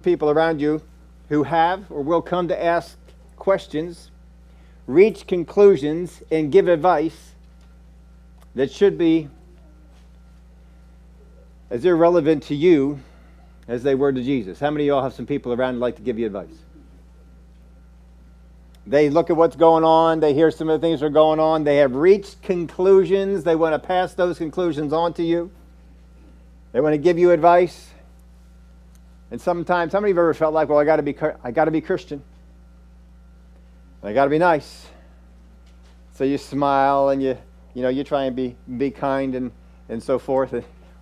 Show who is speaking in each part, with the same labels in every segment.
Speaker 1: people around you who have or will come to ask questions, reach conclusions, and give advice that should be as irrelevant to you as they were to Jesus. How many of y'all have some people around who like to give you advice? They look at what's going on. They hear some of the things that are going on. They have reached conclusions. They want to pass those conclusions on to you. They want to give you advice. And sometimes, how many of you have ever felt like, well, I got to be Christian. I got to be nice. So you smile and you try and be kind and so forth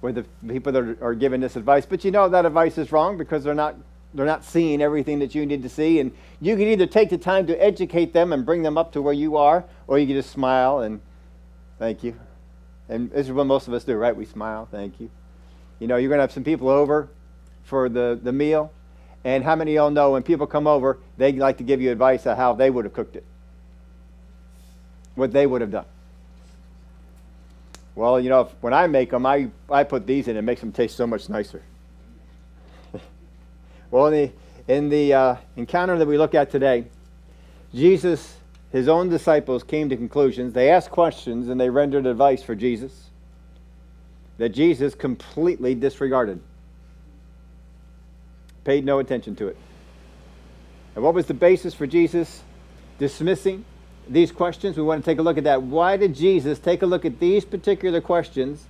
Speaker 1: with the people that are giving this advice. But you know that advice is wrong because they're not seeing everything that you need to see. And you can either take the time to educate them and bring them up to where you are, or you can just smile and thank you. And this is what most of us do, right? We smile, thank you. You're going to have some people over for the meal. And how many of y'all know when people come over, they like to give you advice on how they would have cooked it? What they would have done. Well, when I make them, I put these in. It makes them taste so much nicer. Well, in the encounter that we look at today, Jesus, his own disciples came to conclusions. They asked questions and they rendered advice for Jesus that Jesus completely disregarded. Paid no attention to it. And what was the basis for Jesus dismissing these questions? We want to take a look at that. Why did Jesus take a look at these particular questions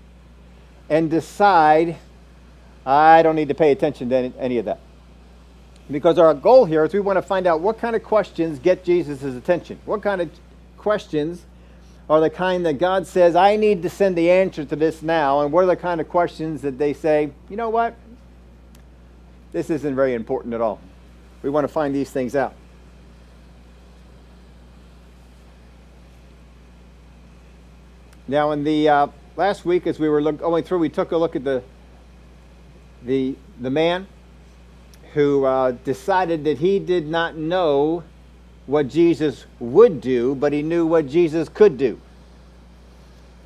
Speaker 1: and decide, I don't need to pay attention to any of that? Because our goal here is we want to find out what kind of questions get Jesus' attention. What kind of questions are the kind that God says, I need to send the answer to this now, and what are the kind of questions that they say, you know what? This isn't very important at all. We want to find these things out. Now, in the last week, as we were going through, we took a look at the man who decided that he did not know what Jesus would do, but he knew what Jesus could do.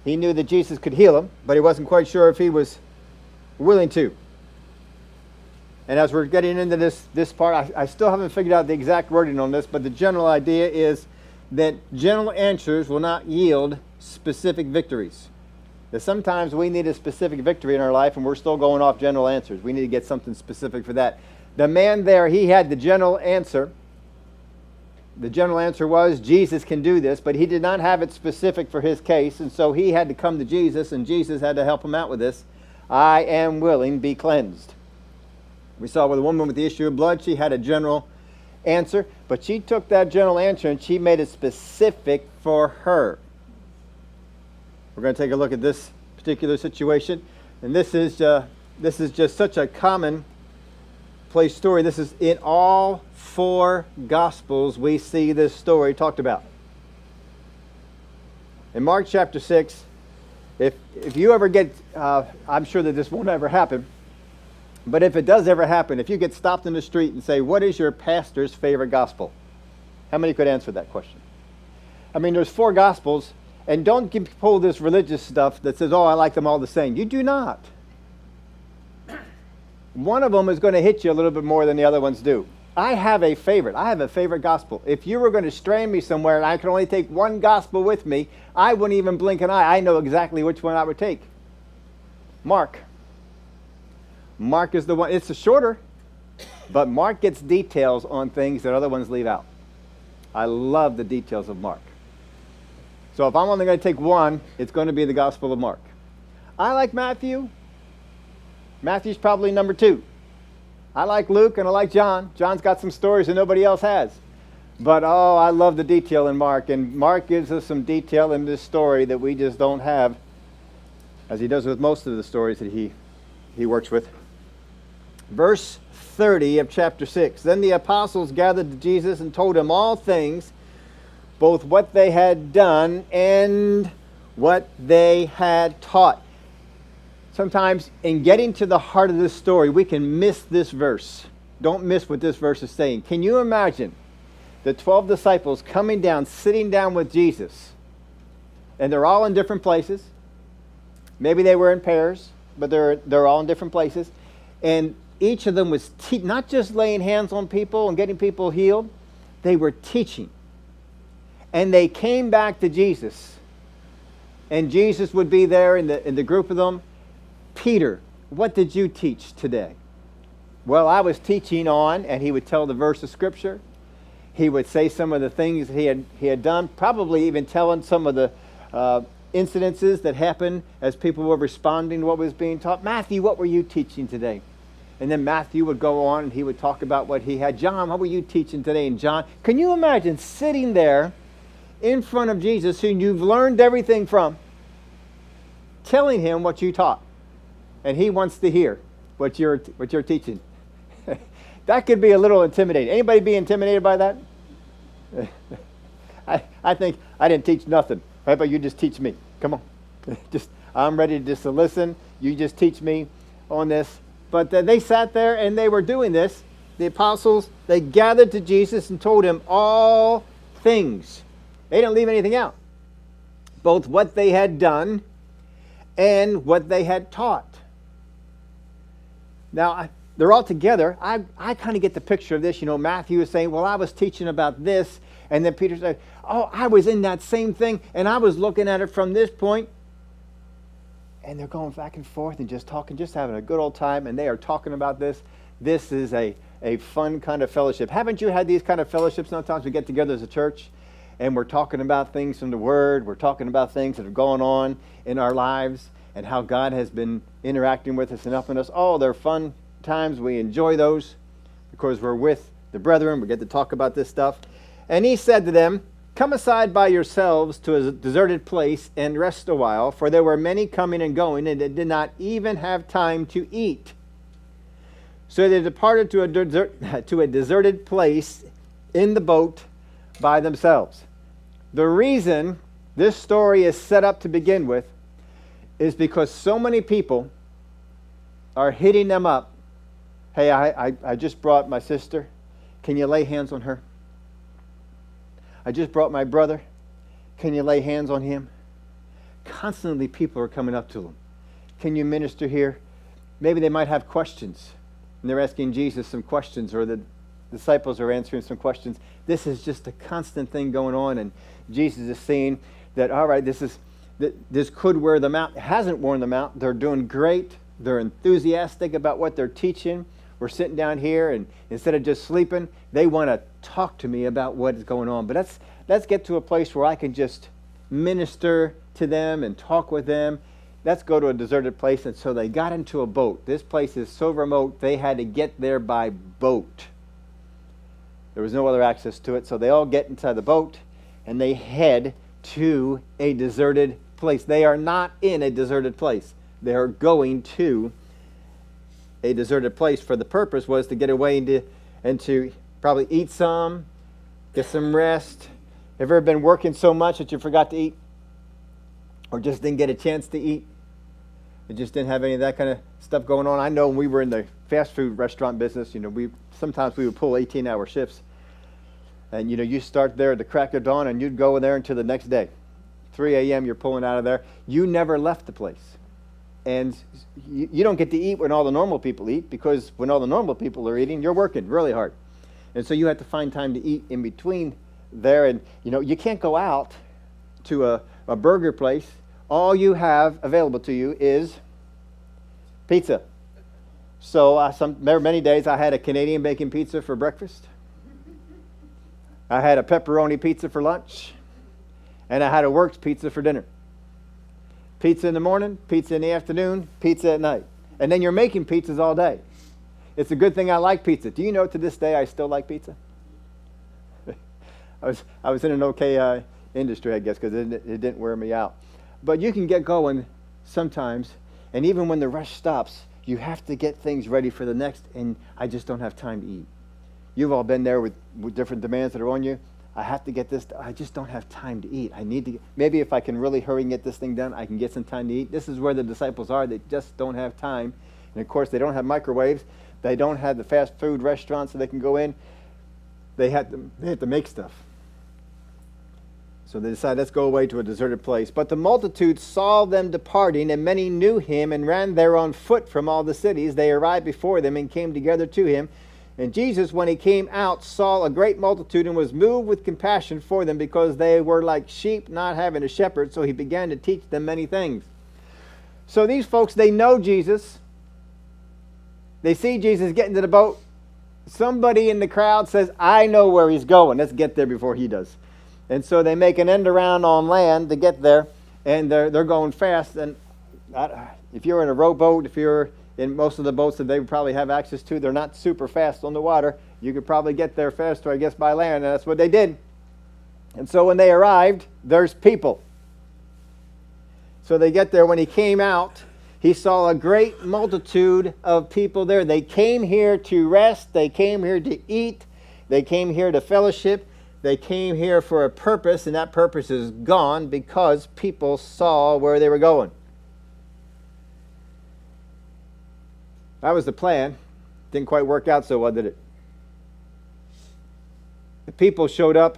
Speaker 1: He knew that Jesus could heal him, but he wasn't quite sure if he was willing to. And as we're getting into this part, I still haven't figured out the exact wording on this, but the general idea is that general answers will not yield specific victories. That sometimes we need a specific victory in our life and we're still going off general answers. We need to get something specific for that. The man there, he had the general answer. The general answer was Jesus can do this, but he did not have it specific for his case, and so he had to come to Jesus, and Jesus had to help him out with this. I am willing, be cleansed. We saw with the woman with the issue of blood, she had a general answer, but she took that general answer and she made it specific for her. We're going to take a look at this particular situation, and this is just such a commonplace story. This is in all four Gospels we see this story talked about. In Mark chapter 6, if you ever get, I'm sure that this won't ever happen, but if it does ever happen, if you get stopped in the street and say, what is your pastor's favorite gospel? How many could answer that question? I mean, there's four Gospels, and don't pull this religious stuff that says, oh, I like them all the same. You do not. One of them is going to hit you a little bit more than the other ones do. I have a favorite gospel. If you were going to strand me somewhere and I could only take one gospel with me, I wouldn't even blink an eye. I know exactly which one I would take. Mark. Mark is the one. It's shorter, but Mark gets details on things that other ones leave out. I love the details of Mark. So if I'm only going to take one, it's going to be the Gospel of Mark. I like Matthew. Matthew's probably number 2. I like Luke and I like John. John's got some stories that nobody else has. But I love the detail in Mark. And Mark gives us some detail in this story that we just don't have, as he does with most of the stories that he works with. Verse 30 of chapter 6. Then the apostles gathered to Jesus and told him all things, both what they had done and what they had taught. Sometimes in getting to the heart of this story, we can miss this verse. Don't miss what this verse is saying. Can you imagine the 12 disciples coming down, sitting down with Jesus, and they're all in different places? Maybe they were in pairs, but they're all in different places. And each of them was not just laying hands on people and getting people healed, they were teaching. And they came back to Jesus. And Jesus would be there in the group of them. Peter, what did you teach today? Well, I was teaching on, and he would tell the verse of Scripture. He would say some of the things that he had done, probably even telling some of the incidences that happened as people were responding to what was being taught. Matthew, what were you teaching today? And then Matthew would go on and he would talk about what he had. John, what were you teaching today? And John, can you imagine sitting there in front of Jesus, who you've learned everything from, telling him what you taught? And he wants to hear what you're teaching. That could be a little intimidating. Anybody be intimidated by that? I think I didn't teach nothing. Right, but you just teach me. Come on. I'm ready just to listen. You just teach me on this. But they sat there and they were doing this. The apostles, they gathered to Jesus and told him all things. They didn't leave anything out. Both what they had done and what they had taught. Now, they're all together. I kind of get the picture of this. You know, Matthew is saying, well, I was teaching about this. And then Peter said, oh, I was in that same thing. And I was looking at it from this point. And they're going back and forth and just talking, just having a good old time. And they are talking about this. This is a fun kind of fellowship. Haven't you had these kind of fellowships? Sometimes we get together as a church and we're talking about things from the Word. We're talking about things that are going on in our lives and how God has been interacting with us and helping us. Oh, they're fun times. We enjoy those because we're with the brethren. We get to talk about this stuff. And he said to them, come aside by yourselves to a deserted place and rest a while, for there were many coming and going, and they did not even have time to eat. So they departed to a deserted place in the boat by themselves. The reason this story is set up to begin with is because so many people are hitting them up. Hey, I just brought my sister. Can you lay hands on her? I just brought my brother. Can you lay hands on him? Constantly people are coming up to them. Can you minister here? Maybe they might have questions. And they're asking Jesus some questions, or the disciples are answering some questions. This is just a constant thing going on. And Jesus is saying that, all right, this could wear them out. It hasn't worn them out. They're doing great. They're enthusiastic about what they're teaching. We're sitting down here, and instead of just sleeping, they want to talk to me about what is going on. But let's get to a place where I can just minister to them and talk with them. Let's go to a deserted place. And so they got into a boat. This place is so remote, they had to get there by boat. There was no other access to it. So they all get inside the boat, and they head to a deserted place. They are not in a deserted place. They are going to a deserted place. For the purpose was to get away and to probably eat some, get some rest. Have you ever been working so much that you forgot to eat? Or just didn't get a chance to eat? You just didn't have any of that kind of stuff going on? I know when we were in the fast food restaurant business, sometimes we would pull 18-hour shifts. And you start there at the crack of dawn and you'd go there until the next day. 3 a.m. you're pulling out of there. You never left the place. And you don't get to eat when all the normal people eat, because when all the normal people are eating, you're working really hard. And so you have to find time to eat in between there. And, you can't go out to a burger place. All you have available to you is pizza. So there were many days I had a Canadian bacon pizza for breakfast. I had a pepperoni pizza for lunch. And I had a Works pizza for dinner. Pizza in the morning, pizza in the afternoon, pizza at night. And then you're making pizzas all day. It's a good thing I like pizza. Do you know to this day I still like pizza? I was in an okay industry, I guess, because it didn't wear me out. But you can get going sometimes, and even when the rush stops, you have to get things ready for the next, and I just don't have time to eat. You've all been there with different demands that are on you. I have to get this. I just don't have time to eat. I need to. Maybe if I can really hurry and get this thing done, I can get some time to eat. This is where the disciples are. They just don't have time. And of course, they don't have microwaves. They don't have the fast food restaurants that they can go in. They have to make stuff. So they decided, let's go away to a deserted place. But the multitude saw them departing, and many knew him and ran there on foot from all the cities. They arrived before them and came together to him. And Jesus, when he came out, saw a great multitude and was moved with compassion for them, because they were like sheep not having a shepherd. So he began to teach them many things. So these folks, they know Jesus. They see Jesus get into the boat. Somebody in the crowd says, I know where he's going. Let's get there before he does. And so they make an end around on land to get there, and they're going fast. And if you're in a rowboat, if you're in most of the boats that they would probably have access to, they're not super fast on the water. You could probably get there faster, I guess, by land, and that's what they did. And so when they arrived, there's people. So they get there. When he came out, he saw a great multitude of people there. They came here to rest. They came here to eat. They came here to fellowship. They came here for a purpose, and that purpose is gone because people saw where they were going. That was the plan. Didn't quite work out so well, did it? The people showed up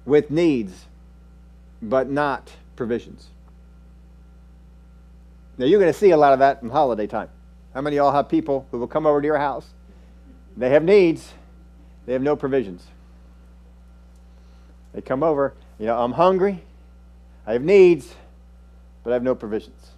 Speaker 1: with needs, but not provisions. Now, you're going to see a lot of that in holiday time. How many of y'all have people who will come over to your house? They have needs. They have no provisions. They come over, I'm hungry, I have needs, but I have no provisions.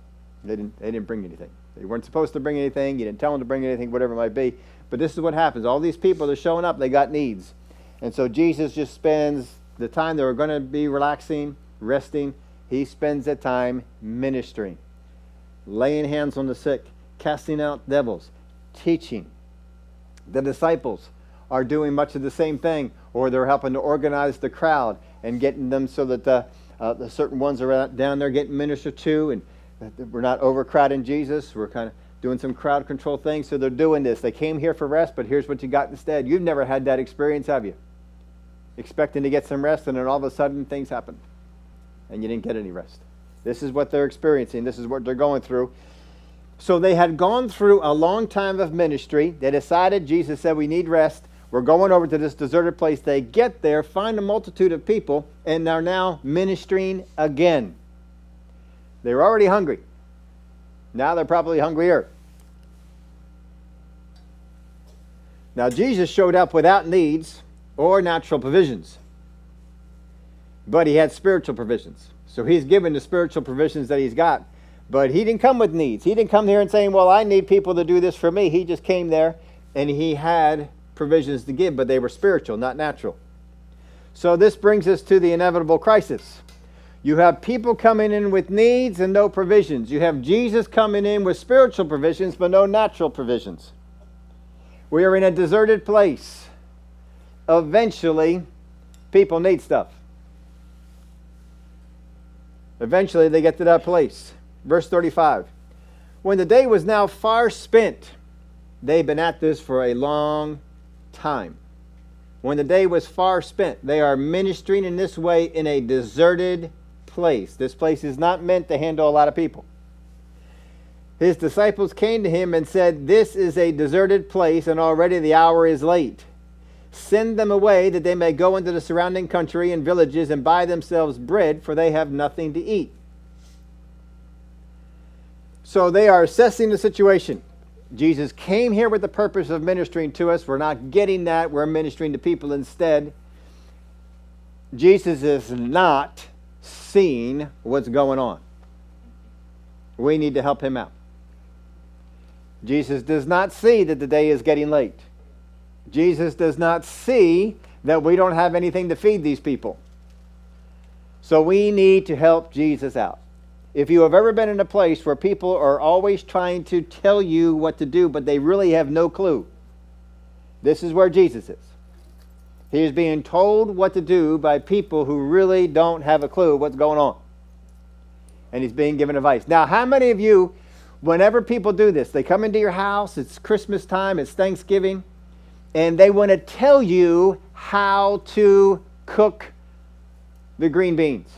Speaker 1: They didn't bring anything. They weren't supposed to bring anything. You didn't tell them to bring anything, whatever it might be. But this is what happens. All these people that are showing up, they got needs. And so Jesus just spends the time they were going to be relaxing, resting. He spends the time ministering, laying hands on the sick, casting out devils, teaching. The disciples are doing much of the same thing, or they're helping to organize the crowd and getting them so that the certain ones are down there getting ministered to, and we're not overcrowding Jesus. We're kind of doing some crowd control things. So they're doing this. They came here for rest, but here's what you got instead. You've never had that experience, have you? Expecting to get some rest, and then all of a sudden things happen, and you didn't get any rest. This is what they're experiencing. This is what they're going through. So they had gone through a long time of ministry. They decided, Jesus said, we need rest. We're going over to this deserted place. They get there, find a multitude of people, and are now ministering again. They were already hungry. Now they're probably hungrier. Now Jesus showed up without needs or natural provisions, but he had spiritual provisions. So he's given the spiritual provisions that he's got, but he didn't come with needs. He didn't come here and saying, well, I need people to do this for me. He just came there and he had provisions to give, but they were spiritual, not natural. So this brings us to the inevitable crisis. You have people coming in with needs and no provisions. You have Jesus coming in with spiritual provisions, but no natural provisions. We are in a deserted place. Eventually, people need stuff. Eventually, they get to that place. Verse 35. When the day was now far spent, they've been at this for a long time. When the day was far spent, they are ministering in this way in a deserted place. This place is not meant to handle a lot of people. His disciples came to him and said, this is a deserted place, and already the hour is late. Send them away that they may go into the surrounding country and villages and buy themselves bread, for they have nothing to eat. So they are assessing the situation. Jesus came here with the purpose of ministering to us. We're not getting that. We're ministering to people instead. Jesus is not seeing what's going on. We need to help him out. Jesus does not see that the day is getting late. Jesus does not see that we don't have anything to feed these people. So we need to help Jesus out. If you have ever been in a place where people are always trying to tell you what to do, but they really have no clue, this is where Jesus is. He is being told what to do by people who really don't have a clue what's going on. And he's being given advice. Now, how many of you, whenever people do this, they come into your house, it's Christmas time, it's Thanksgiving, and they want to tell you how to cook the green beans.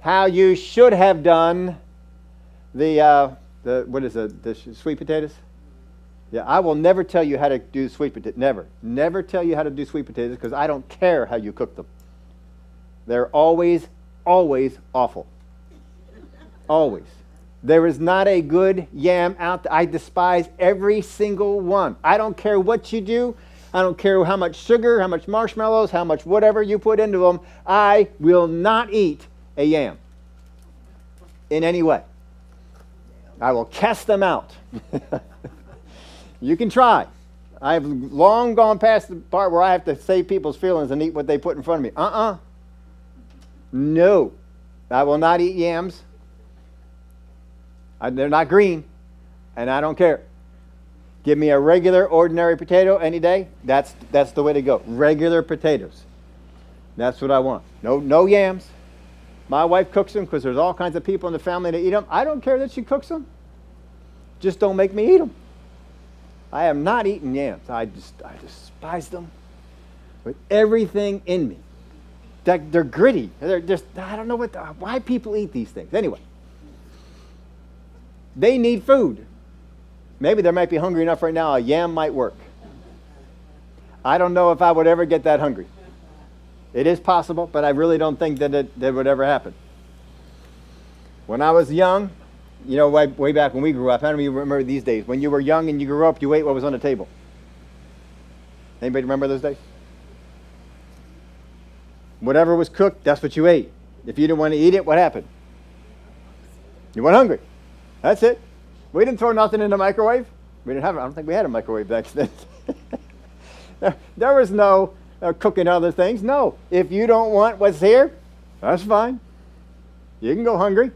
Speaker 1: How you should have done the sweet potatoes? Yeah, I will never tell you how to do sweet potatoes. Never tell you how to do sweet potatoes, because I don't care how you cook them. They're always, always awful. Always. There is not a good yam out there. I despise every single one. I don't care what you do. I don't care how much sugar, how much marshmallows, how much whatever you put into them. I will not eat a yam in any way. I will cast them out. You can try. I've long gone past the part where I have to save people's feelings and eat what they put in front of me. No. I will not eat yams. They're not green, and I don't care. Give me a regular, ordinary potato any day. That's the way to go. Regular potatoes. That's what I want. No yams. My wife cooks them because there's all kinds of people in the family that eat them. I don't care that she cooks them. Just don't make me eat them. I am not eating yams. I despise them with everything in me. They're gritty. They're just, I don't know why people eat these things. Anyway. They need food. Maybe they might be hungry enough right now. A yam might work. I don't know if I would ever get that hungry. It is possible, but I really don't think that would ever happen. When I was young, way back when we grew up, how many of you remember these days? When you were young and you grew up, you ate what was on the table. Anybody remember those days? Whatever was cooked, that's what you ate. If you didn't want to eat it, what happened? You went hungry. That's it. We didn't throw nothing in the microwave. I don't think we had a microwave back then. There was no cooking other things. No. If you don't want what's here, that's fine. You can go hungry.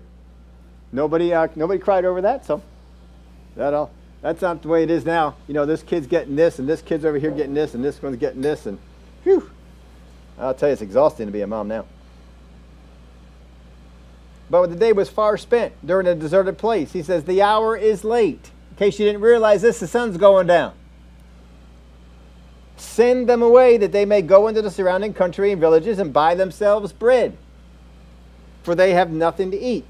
Speaker 1: Nobody cried over that, so that's not the way it is now. This kid's getting this, and this kid's over here getting this, and this one's getting this, and whew. I'll tell you, it's exhausting to be a mom now. But the day was far spent during a deserted place. He says, the hour is late. In case you didn't realize this, the sun's going down. Send them away that they may go into the surrounding country and villages and buy themselves bread, for they have nothing to eat.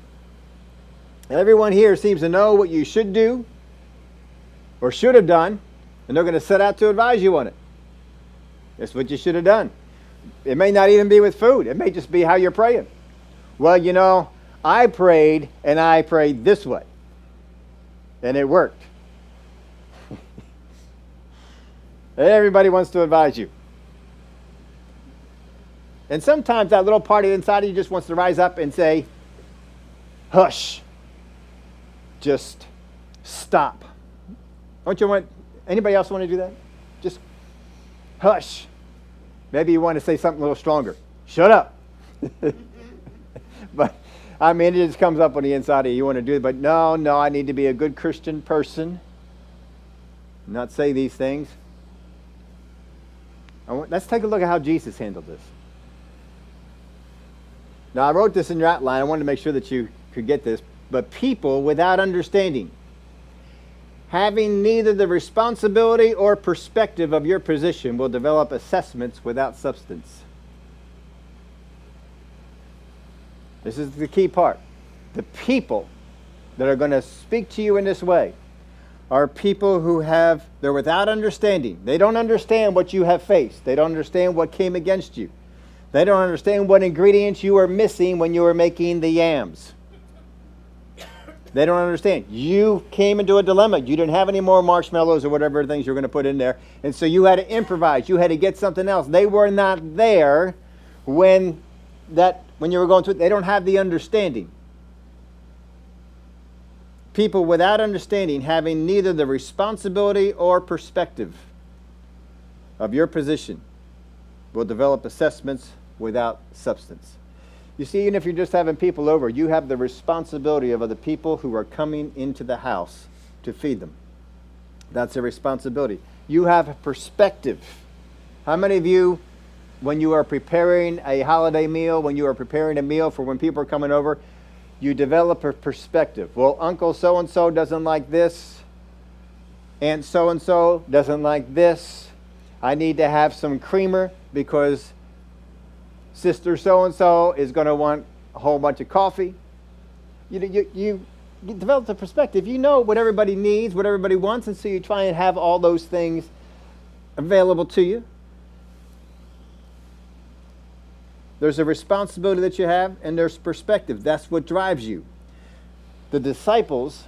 Speaker 1: Everyone here seems to know what you should do or should have done, and they're going to set out to advise you on it. That's what you should have done. It may not even be with food. It may just be how you're praying. Well, I prayed, and I prayed this way. And it worked. Everybody wants to advise you. And sometimes that little party inside of you just wants to rise up and say, hush. Just stop. Anybody else want to do that? Just hush. Maybe you want to say something a little stronger. Shut up. But it just comes up on the inside of you. You want to do it, but no, I need to be a good Christian person. Not say these things. Let's take a look at how Jesus handled this. Now, I wrote this in your outline. I wanted to make sure that you could get this. But people without understanding, having neither the responsibility or perspective of your position, will develop assessments without substance. This is the key part. The people that are going to speak to you in this way are people who they're without understanding. They don't understand what you have faced. They don't understand what came against you. They don't understand what ingredients you were missing when you were making the yams. They don't understand. You came into a dilemma. You didn't have any more marshmallows or whatever things you're going to put in there. And so you had to improvise. You had to get something else. They were not there when you were going through it. They don't have the understanding. People without understanding, having neither the responsibility or perspective of your position, will develop assessments without substance. You see, even if you're just having people over, you have the responsibility of the people who are coming into the house to feed them. That's a responsibility. You have a perspective. How many of you, when you are preparing a holiday meal, when you are preparing a meal for when people are coming over, you develop a perspective? Well, Uncle so-and-so doesn't like this. Aunt so-and-so doesn't like this. I need to have some creamer because Sister so-and-so is going to want a whole bunch of coffee. You develop the perspective. You know what everybody needs, what everybody wants, and so you try and have all those things available to you. There's a responsibility that you have, and there's perspective. That's what drives you. The disciples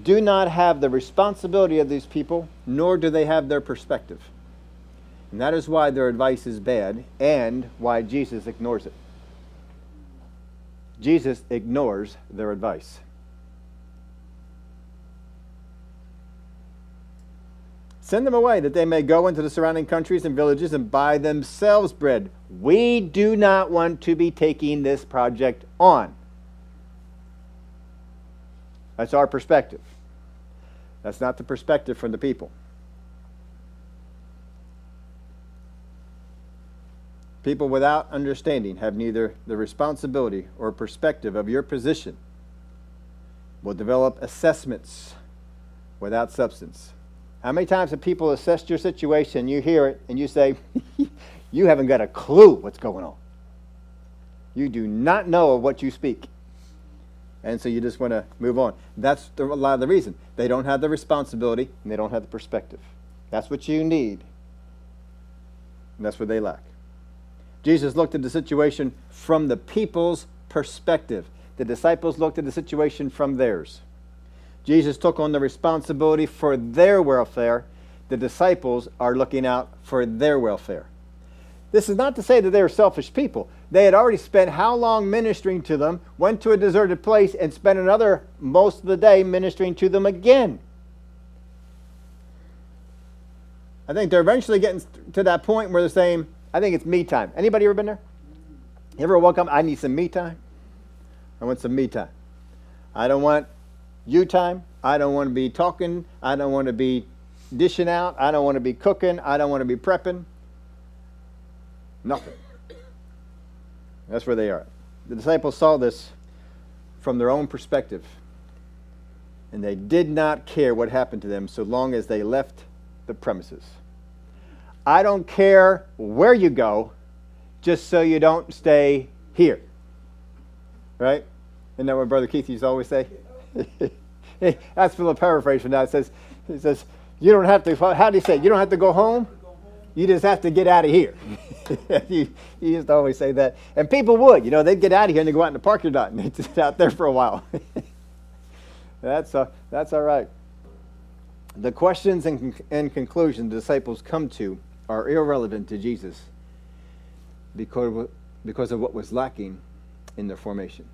Speaker 1: do not have the responsibility of these people, nor do they have their perspective. And that is why their advice is bad, and why Jesus ignores it. Jesus ignores their advice. Send them away, that they may go into the surrounding countries and villages and buy themselves bread. We do not want to be taking this project on. That's our perspective. That's not the perspective from the people. People without understanding have neither the responsibility or perspective of your position, will develop assessments without substance. How many times have people assessed your situation, you hear it, and you say, you haven't got a clue what's going on. You do not know of what you speak. And so you just want to move on. That's a lot of the reason. They don't have the responsibility, and they don't have the perspective. That's what you need. And that's what they lack. Jesus looked at the situation from the people's perspective. The disciples looked at the situation from theirs. Jesus took on the responsibility for their welfare. The disciples are looking out for their welfare. This is not to say that they were selfish people. They had already spent how long ministering to them, went to a deserted place, and spent another most of the day ministering to them again. I think they're eventually getting to that point where they're saying, I think it's me time. Anybody ever been there? You ever woke up, I need some me time? I want some me time. I don't want you time. I don't want to be talking. I don't want to be dishing out. I don't want to be cooking. I don't want to be prepping. Nothing. That's where they are. The disciples saw this from their own perspective, and they did not care what happened to them so long as they left the premises. I don't care where you go, just so you don't stay here. Right? Isn't that what Brother Keith used to always say? That's for the paraphrase from that. He says, you don't have to, how do you say, you don't have to go home? You just have to get out of here. he used to always say that. And people would, they'd get out of here and they'd go out in the parking lot and they'd sit out there for a while. That's all right. The questions and conclusions the disciples come to are irrelevant to Jesus because of what was lacking in their formation.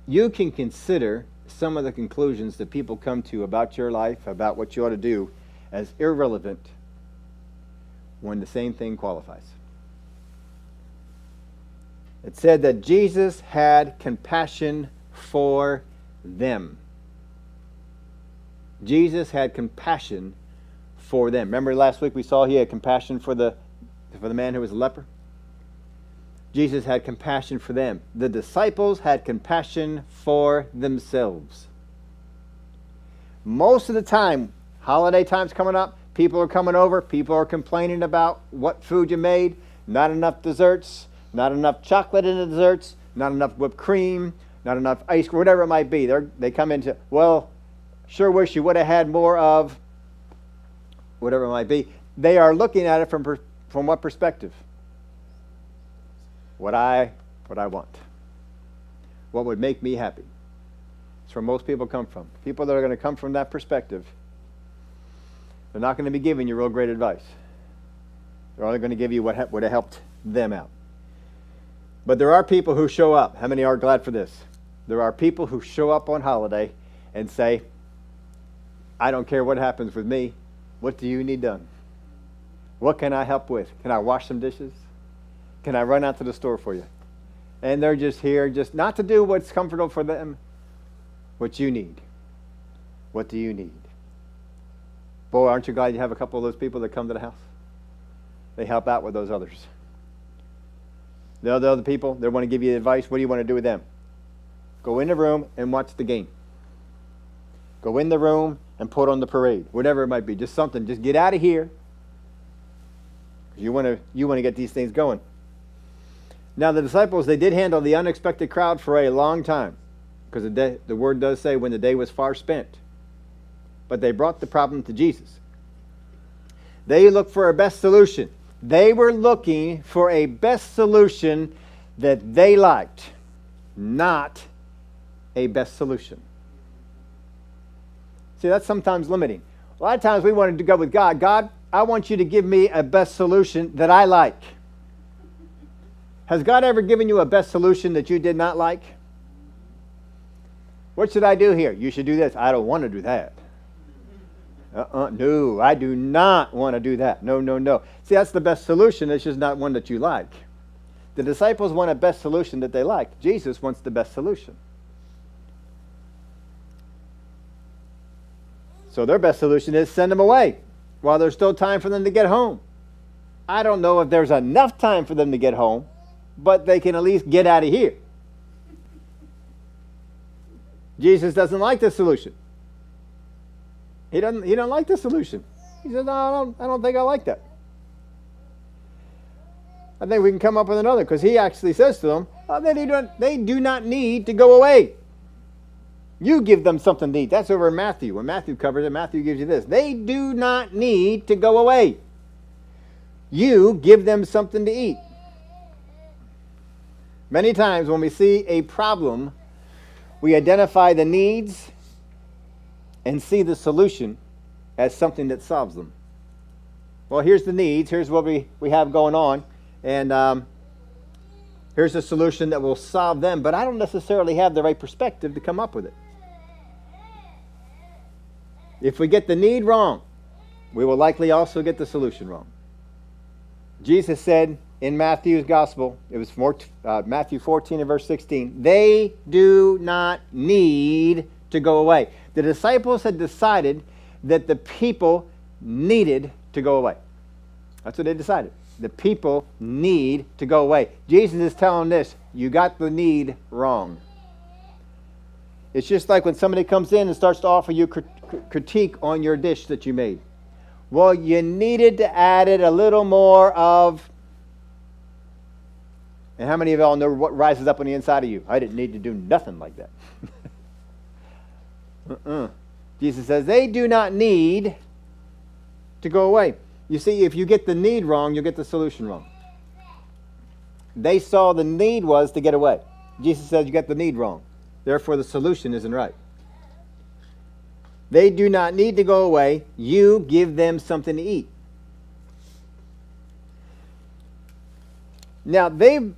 Speaker 1: You can consider some of the conclusions that people come to about your life, about what you ought to do, as irrelevant when the same thing qualifies. It said that Jesus had compassion for them. Jesus had compassion for them. Remember last week we saw he had compassion for the man who was a leper? Jesus had compassion for them. The disciples had compassion for themselves. Most of the time, holiday time's coming up, people are coming over, people are complaining about what food you made, not enough desserts, not enough chocolate in the desserts, not enough whipped cream, not enough ice cream, whatever it might be. They come into, well, sure wish you would have had more of whatever it might be. They are looking at it from what perspective? What I want. What would make me happy. It's where most people come from. People that are going to come from that perspective, they're not going to be giving you real great advice. They're only going to give you what would have helped them out. But there are people who show up. How many are glad for this? There are people who show up on holiday and say, I don't care what happens with me. What do you need done? What can I help with? Can I wash some dishes? Can I run out to the store for you? And they're just here, just not to do what's comfortable for them. What you need. What do you need? Boy, aren't you glad you have a couple of those people that come to the house? They help out with those others. The other people, they want to give you advice. What do you want to do with them? Go in the room and watch the game. Go in the room and put on the parade. Whatever it might be. Just something. Just get out of here. You want to get these things going. Now the disciples, they did handle the unexpected crowd for a long time. Because the word does say when the day was far spent. But they brought the problem to Jesus. They looked for a best solution. They were looking for a best solution that they liked, not a best solution. See, that's sometimes limiting. A lot of times we wanted to go with God. God, I want you to give me a best solution that I like. Has God ever given you a best solution that you did not like? What should I do here? You should do this. I don't want to do that. No, I do not want to do that. No, no, no. See, that's the best solution. It's just not one that you like. The disciples want a best solution that they like. Jesus wants the best solution. So their best solution is send them away while there's still time for them to get home. I don't know if there's enough time for them to get home, but they can at least get out of here. Jesus doesn't like this solution. He don't like the solution. He says, no, I don't think I like that. I think we can come up with another, because he actually says to them, they do not need to go away. You give them something to eat. That's over in Matthew. When Matthew covers it, Matthew gives you this. They do not need to go away. You give them something to eat. Many times when we see a problem, we identify the needs and see the solution as something that solves them. Well, here's the needs. Here's what we have going on. And here's a solution that will solve them. But I don't necessarily have the right perspective to come up with it. If we get the need wrong, we will likely also get the solution wrong. Jesus said in Matthew's gospel, it was Matthew 14 and verse 16, they do not need to go away. The disciples had decided that the people needed to go away. That's what they decided. The people need to go away. Jesus is telling this, you got the need wrong. It's just like when somebody comes in and starts to offer you critique on your dish that you made. Well, you needed to add it a little more of... And how many of y'all know what rises up on the inside of you? I didn't need to do nothing like that. Jesus says they do not need to go away. You see, if you get the need wrong, you'll get the solution wrong. They saw the need was to get away. Jesus says you got the need wrong. Therefore, the solution isn't right. They do not need to go away. You give them something to eat. Now, they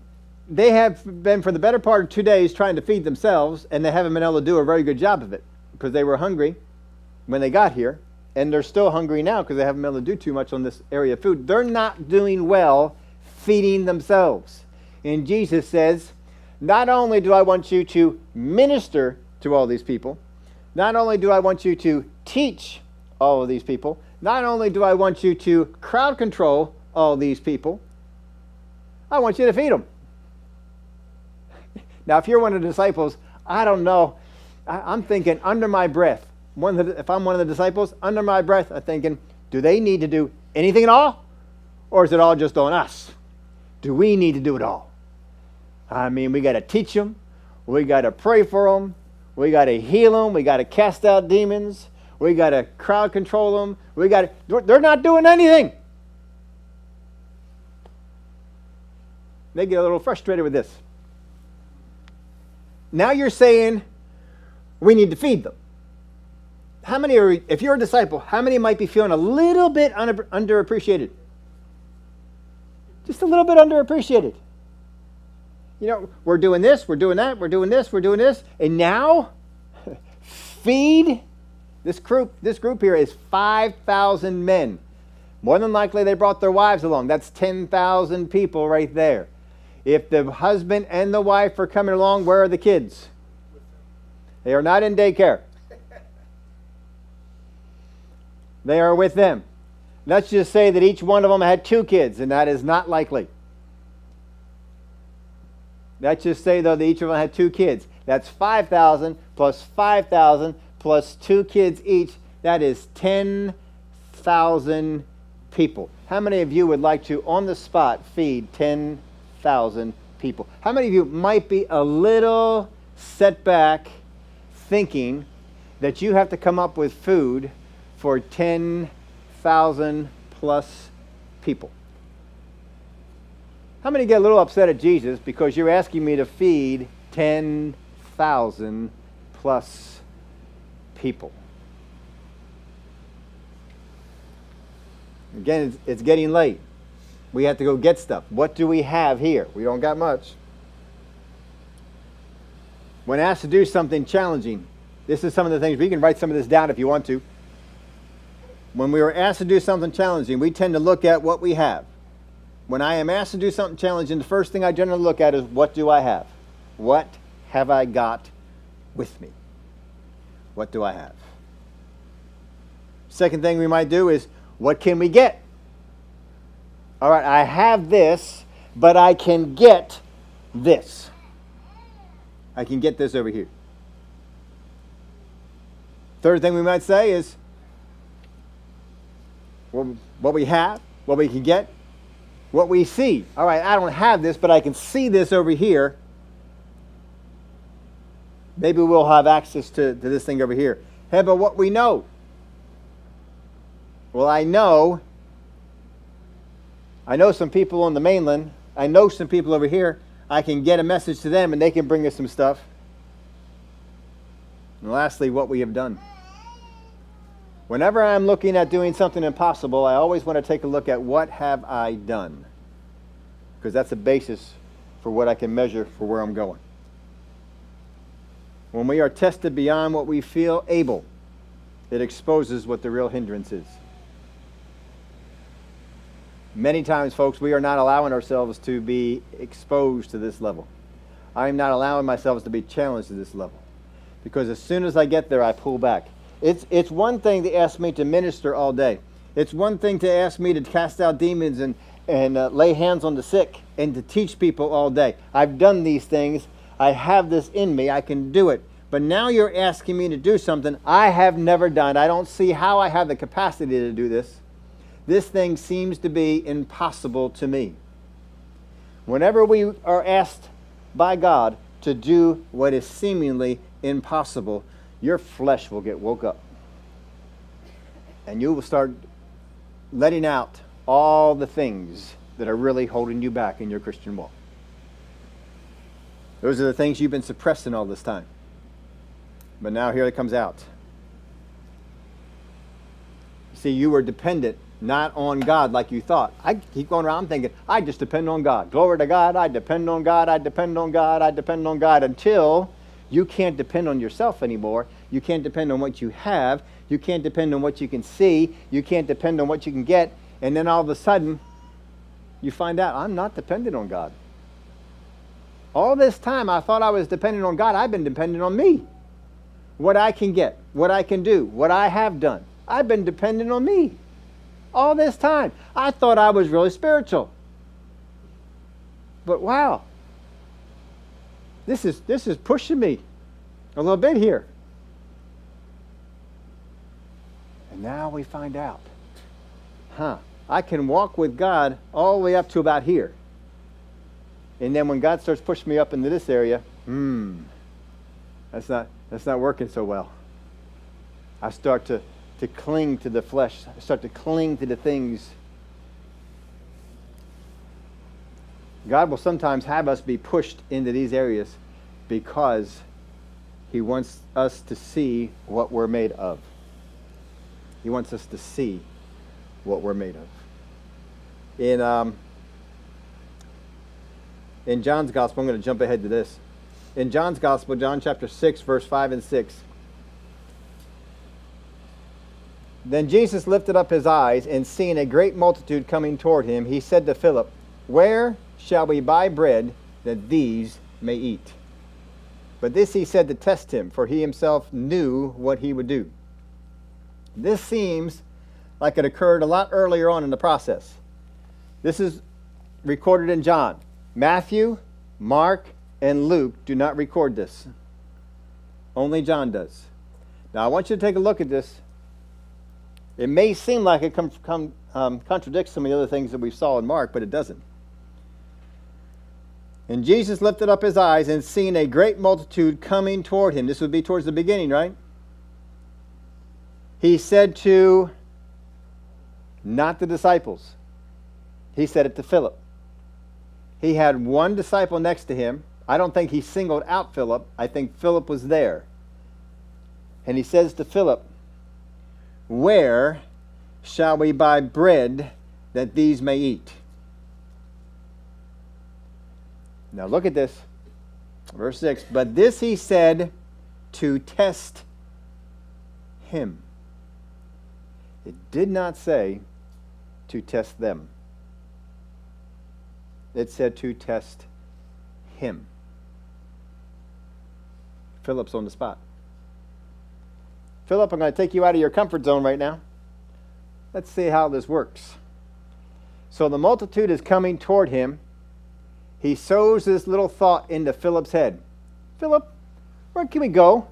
Speaker 1: have been for the better part of 2 days trying to feed themselves, and they haven't been able to do a very good job of it because they were hungry when they got here, and they're still hungry now because they haven't been able to do too much on this area of food. They're not doing well feeding themselves. And Jesus says, not only do I want you to minister to all these people, not only do I want you to teach all of these people, not only do I want you to crowd control all these people, I want you to feed them. Now, if you're one of the disciples, I don't know. I'm thinking under my breath. If I'm one of the disciples, under my breath, I'm thinking, do they need to do anything at all? Or is it all just on us? Do we need to do it all? I mean, we got to teach them. We got to pray for them. We got to heal them. We got to cast out demons. We got to crowd control them. They're not doing anything. They get a little frustrated with this. Now you're saying we need to feed them. How many if you're a disciple, how many might be feeling a little bit underappreciated? Just a little bit underappreciated. You know, we're doing this, we're doing that, we're doing this, we're doing this, and now feed this group here is 5,000 men. More than likely they brought their wives along. That's 10,000 people right there. If the husband and the wife are coming along, where are the kids? They are not in daycare. They are with them. Let's just say that each one of them had 2 kids, and that is not likely. Let's just say, though, that each of them had 2 kids. That's 5,000 plus 5,000 plus 2 kids each. That is 10,000 people. How many of you would like to, on the spot, feed 10,000 people? How many of you might be a little set back thinking that you have to come up with food for 10,000 plus people? How many get a little upset at Jesus because you're asking me to feed 10,000 plus people? Again, it's getting late. We have to go get stuff. What do we have here? We don't got much. When asked to do something challenging, this is some of the things, we can write some of this down if you want to. When we are asked to do something challenging, we tend to look at what we have. When I am asked to do something challenging, the first thing I generally look at is, what do I have? What have I got with me? What do I have? Second thing we might do is, what can we get? All right, I have this, but I can get this. I can get this over here. Third thing we might say is, well, what we have, what we can get, what we see. All right, I don't have this, but I can see this over here. Maybe we'll have access to this thing over here. Hey, but what we know. Well, I know some people on the mainland. I know some people over here. I can get a message to them and they can bring us some stuff. And lastly, what we have done. Whenever I'm looking at doing something impossible, I always want to take a look at what have I done. Because that's the basis for what I can measure for where I'm going. When we are tested beyond what we feel able, it exposes what the real hindrance is. Many times, folks, we are not allowing ourselves to be exposed to this level. I am not allowing myself to be challenged to this level. Because as soon as I get there, I pull back. It's one thing to ask me to minister all day. It's one thing to ask me to cast out demons and lay hands on the sick and to teach people all day. I've done these things. I have this in me. I can do it. But now you're asking me to do something I have never done. I don't see how I have the capacity to do this. This thing seems to be impossible to me. Whenever we are asked by God to do what is seemingly impossible, your flesh will get woke up. And you will start letting out all the things that are really holding you back in your Christian walk. Those are the things you've been suppressing all this time. But now here it comes out. See, you were dependent not on God like you thought. I keep going around thinking, I just depend on God. Glory to God, I depend on God, I depend on God, I depend on God, until you can't depend on yourself anymore. You can't depend on what you have. You can't depend on what you can see. You can't depend on what you can get. And then all of a sudden, you find out, I'm not dependent on God. All this time, I thought I was dependent on God. I've been dependent on me. What I can get, what I can do, what I have done. I've been dependent on me. All this time. I thought I was really spiritual. But wow. This is pushing me a little bit here. And now we find out. I can walk with God all the way up to about here. And then when God starts pushing me up into this area, that's not working so well. I start to cling to the flesh. I start to cling to the things. God will sometimes have us be pushed into these areas because He wants us to see what we're made of. He wants us to see what we're made of. In John's Gospel, I'm going to jump ahead to this. In John's Gospel, John chapter 6, verse 5 and 6. Then Jesus lifted up his eyes, and seeing a great multitude coming toward him, he said to Philip, Where shall we buy bread that these may eat? But this he said to test him, for he himself knew what he would do. This seems like it occurred a lot earlier on in the process. This is recorded in John. Matthew, Mark, and Luke do not record this. Only John does. Now I want you to take a look at this. It may seem like it contradicts some of the other things that we saw in Mark, but it doesn't. And Jesus lifted up his eyes and seeing a great multitude coming toward him. This would be towards the beginning, right? He said to, not the disciples. He said it to Philip. He had one disciple next to him. I don't think he singled out Philip. I think Philip was there. And he says to Philip, "Where shall we buy bread that these may eat?" Now look at this. Verse 6. But this he said to test him. It did not say to test them. It said to test him. Philip's on the spot. Philip, I'm going to take you out of your comfort zone right now. Let's see how this works. So the multitude is coming toward him. He sows this little thought into Philip's head. Philip, where can we go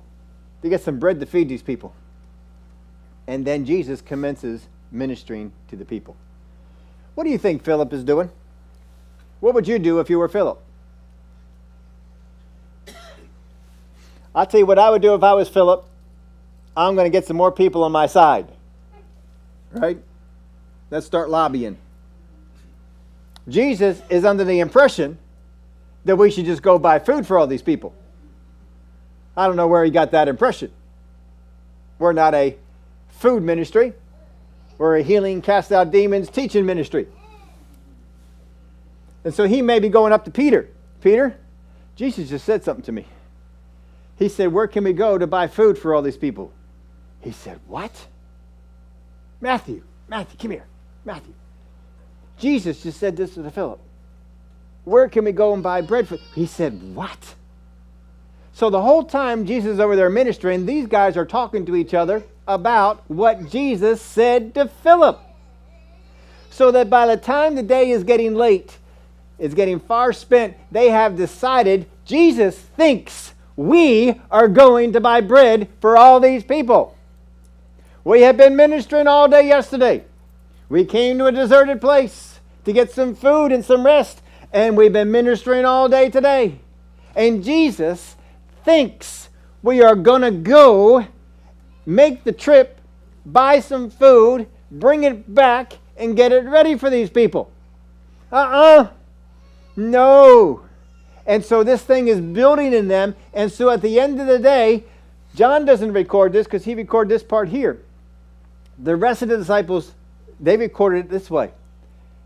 Speaker 1: to get some bread to feed these people? And then Jesus commences ministering to the people. What do you think Philip is doing? What would you do if you were Philip? I'll tell you what I would do if I was Philip. I'm going to get some more people on my side. Right? Let's start lobbying. Jesus is under the impression that we should just go buy food for all these people. I don't know where he got that impression. We're not a food ministry. We're a healing, cast out demons, teaching ministry. And so he may be going up to Peter. Peter, Jesus just said something to me. He said, where can we go to buy food for all these people? He said, what? Matthew, come here. Matthew. Jesus just said this to Philip. Where can we go and buy bread for? He said, what? So the whole time Jesus is over there ministering, these guys are talking to each other about what Jesus said to Philip. So that by the time the day is getting late, it's getting far spent, they have decided Jesus thinks we are going to buy bread for all these people. We have been ministering all day yesterday. We came to a deserted place to get some food and some rest, and we've been ministering all day today. And Jesus thinks we are going to go make the trip, buy some food, bring it back, and get it ready for these people. No. And so this thing is building in them. And so at the end of the day, John doesn't record this because he recorded this part here. The rest of the disciples, they recorded it this way.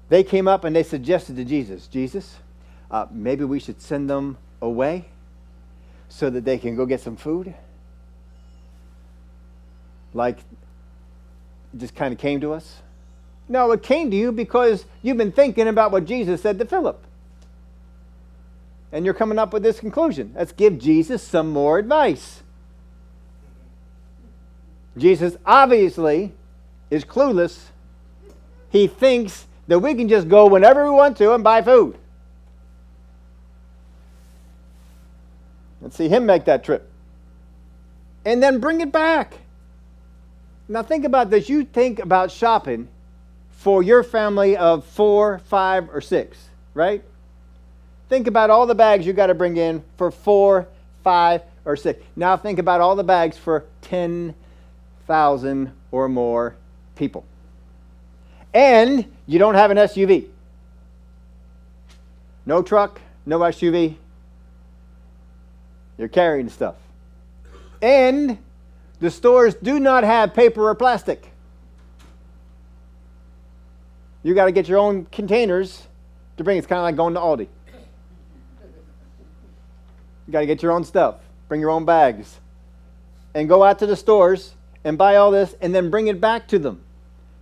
Speaker 1: They came up and they suggested to Jesus, maybe we should send them away so that they can go get some food. Like, it just kind of came to us. No, it came to you because you've been thinking about what Jesus said to Philip. And you're coming up with this conclusion. Let's give Jesus some more advice. Jesus obviously is clueless. He thinks that we can just go whenever we want to and buy food. Let's see him make that trip. And then bring it back. Now think about this. You think about shopping for your family of 4, 5, or 6, right? Think about all the bags you got to bring in for 4, 5, or 6. Now think about all the bags for 10,000 or more people. And you don't have an SUV. No truck, no SUV. You're carrying stuff. And the stores do not have paper or plastic. You got to get your own containers to bring. It's kind of like going to Aldi. You got to get your own stuff. Bring your own bags. And go out to the stores and buy all this and then bring it back to them.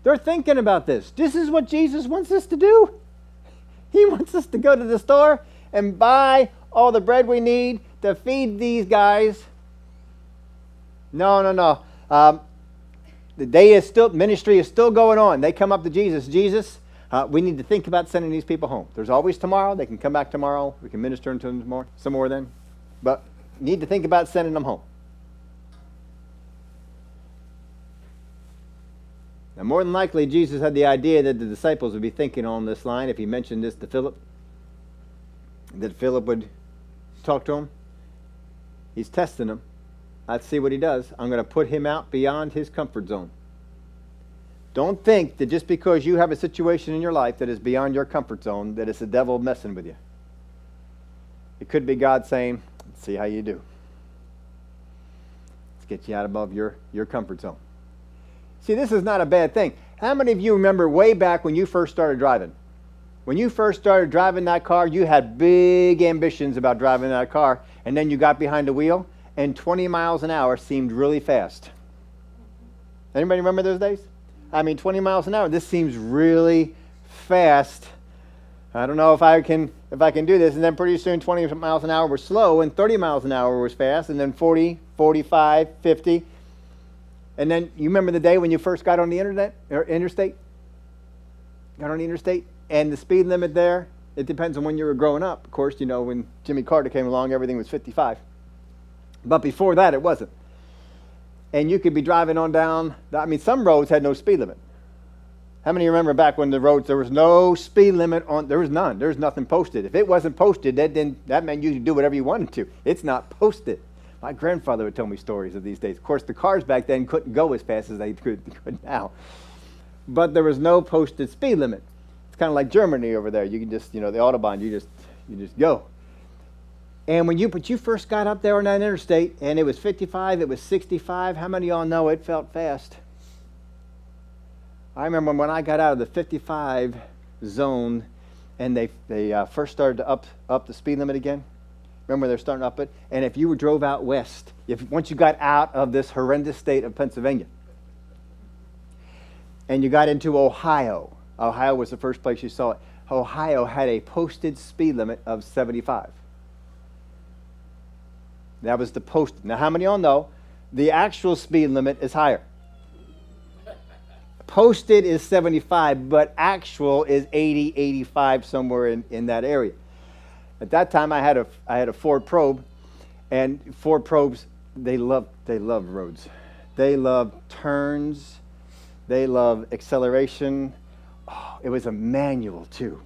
Speaker 1: They're thinking about this. This is what Jesus wants us to do. He wants us to go to the store and buy all the bread we need to feed these guys. No. The day is still, ministry is still going on. They come up to Jesus. Jesus, we need to think about sending these people home. There's always tomorrow. They can come back tomorrow. We can minister to them some more then. But need to think about sending them home. Now, more than likely, Jesus had the idea that the disciples would be thinking on this line if he mentioned this to Philip, that Philip would talk to him. He's testing him. Let's see what he does. I'm going to put him out beyond his comfort zone. Don't think that just because you have a situation in your life that is beyond your comfort zone, that it's the devil messing with you. It could be God saying, let's see how you do. Let's get you out above your comfort zone. See, this is not a bad thing. How many of you remember way back when you first started driving? When you first started driving that car, you had big ambitions about driving that car, and then you got behind the wheel, and 20 miles an hour seemed really fast. Anybody remember those days? I mean, 20 miles an hour, this seems really fast. I don't know if I can do this. And then pretty soon 20 miles an hour was slow, and 30 miles an hour was fast, and then 40, 45, 50. And then you remember the day when you first got on the interstate? Got on the interstate? And the speed limit there, it depends on when you were growing up. Of course, you know, when Jimmy Carter came along, everything was 55. But before that, it wasn't. And you could be driving on down, some roads had no speed limit. How many remember back when the roads, there was no speed limit on, there was none. There was nothing posted. If it wasn't posted, that meant you could do whatever you wanted to. It's not posted. My grandfather would tell me stories of these days. Of course, the cars back then couldn't go as fast as they could now. But there was no posted speed limit. It's kind of like Germany over there. You can just, the Autobahn, you just go. And when you first got up there on that interstate, and it was 55, it was 65, how many of y'all know it felt fast? I remember when I got out of the 55 zone, and they first started to up the speed limit again. Remember, they're starting to up it? And if you drove out west, once you got out of this horrendous state of Pennsylvania, and you got into Ohio was the first place you saw it. Ohio had a posted speed limit of 75. That was the posted. Now, how many of y'all know the actual speed limit is higher? Posted is 75, but actual is 80, 85, somewhere in that area. At that time, I had a Ford Probe, and Ford Probes, they love roads. They love turns. They love acceleration. Oh, it was a manual too.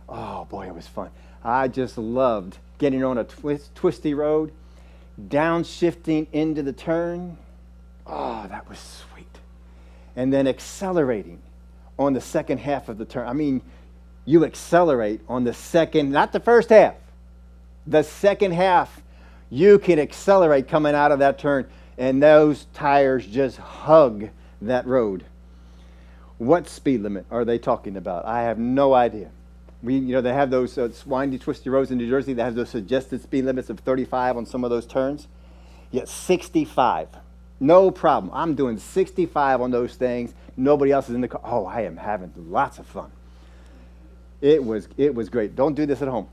Speaker 1: Oh boy, it was fun. I just loved getting on a twisty road, downshifting into the turn. Oh, that was sweet. And then accelerating on the second half of the turn. You accelerate on the second, not the first half. The second half, you can accelerate coming out of that turn, and those tires just hug that road. What speed limit are they talking about? I have no idea. They have those windy, twisty roads in New Jersey that have those suggested speed limits of 35 on some of those turns. Yet 65. No problem. I'm doing 65 on those things. Nobody else is in the car. Oh, I am having lots of fun. It was great. Don't do this at home.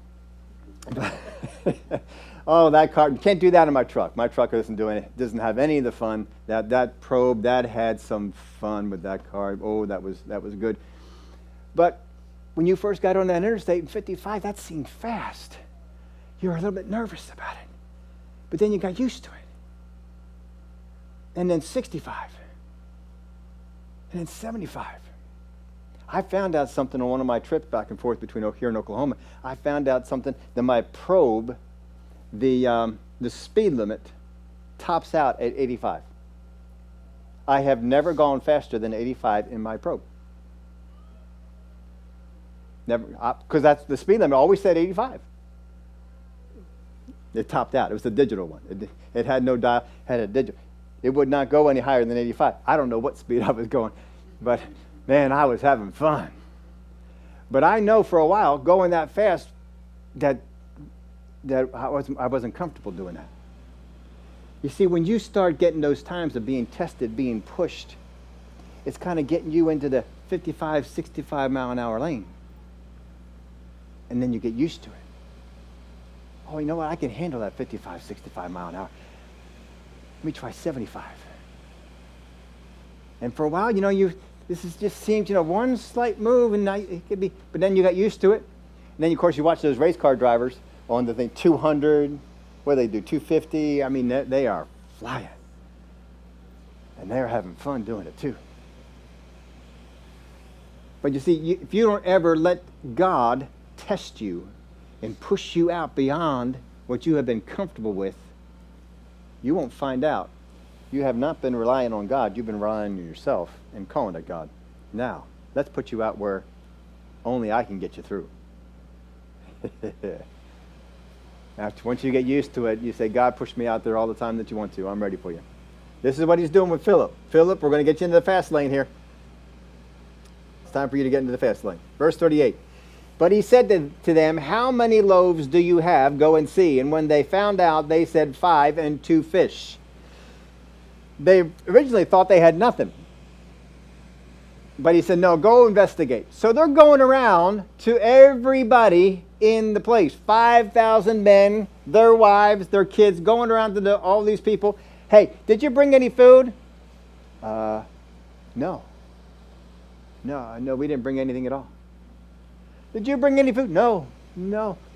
Speaker 1: Oh, that car, you can't do that in my truck. My truck doesn't have any of the fun. That Probe, that had some fun with that car. Oh, that was good. But when you first got on that interstate in 55, that seemed fast. You were a little bit nervous about it. But then you got used to it. And then 65. And then 75. I found out something on one of my trips back and forth between here and Oklahoma. I found out something that my Probe, the speed limit tops out at 85. I have never gone faster than 85 in my Probe. Never, because that's the speed limit. Always said 85. It topped out. It was the digital one. It had no dial. Had a digital. It would not go any higher than 85. I don't know what speed I was going, but man, I was having fun. But I know for a while, going that fast, that I wasn't comfortable doing that. You see, when you start getting those times of being tested, being pushed, it's kind of getting you into the 55, 65 mile an hour lane. And then you get used to it. Oh, you know what? I can handle that 55, 65 mile an hour. Let me try 75. And for a while, just seems, one slight move, and it could be, but then you got used to it. And then, of course, you watch those race car drivers on the thing, 200, what do they do, 250? They are flying. And they're having fun doing it, too. But you see, if you don't ever let God test you and push you out beyond what you have been comfortable with, you won't find out. You have not been relying on God. You've been relying on yourself and calling it God. Now, let's put you out where only I can get you through. Once you get used to it, you say, God, push me out there all the time that you want to. I'm ready for you. This is what he's doing with Philip. Philip, we're going to get you into the fast lane here. It's time for you to get into the fast lane. Verse 38. But he said to them, how many loaves do you have? Go and see. And when they found out, they said 5 and 2 fish. They originally thought they had nothing. But he said, no, go investigate. So they're going around to everybody in the place. 5,000 men, their wives, their kids, going around to all these people. Hey, did you bring any food? No. No, we didn't bring anything at all. Did you bring any food? No,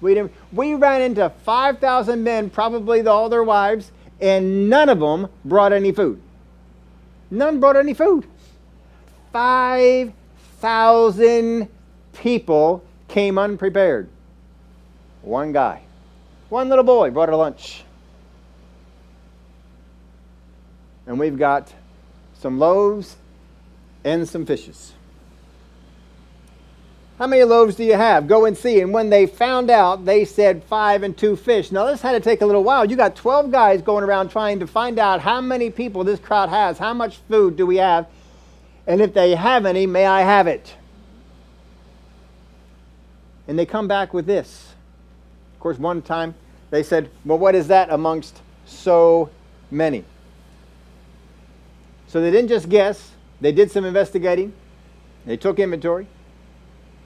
Speaker 1: we didn't. We ran into 5,000 men, probably all their wives, and none of them brought any food. None brought any food. 5,000 people came unprepared. One guy, one little boy brought a lunch. And we've got some loaves and some fishes. How many loaves do you have? Go and see. And when they found out, they said 5 and 2 fish. Now, this had to take a little while. You got 12 guys going around trying to find out how many people this crowd has. How much food do we have? And if they have any, may I have it? And they come back with this. Of course, one time they said, well, what is that amongst so many? So they didn't just guess. They did some investigating. They took inventory.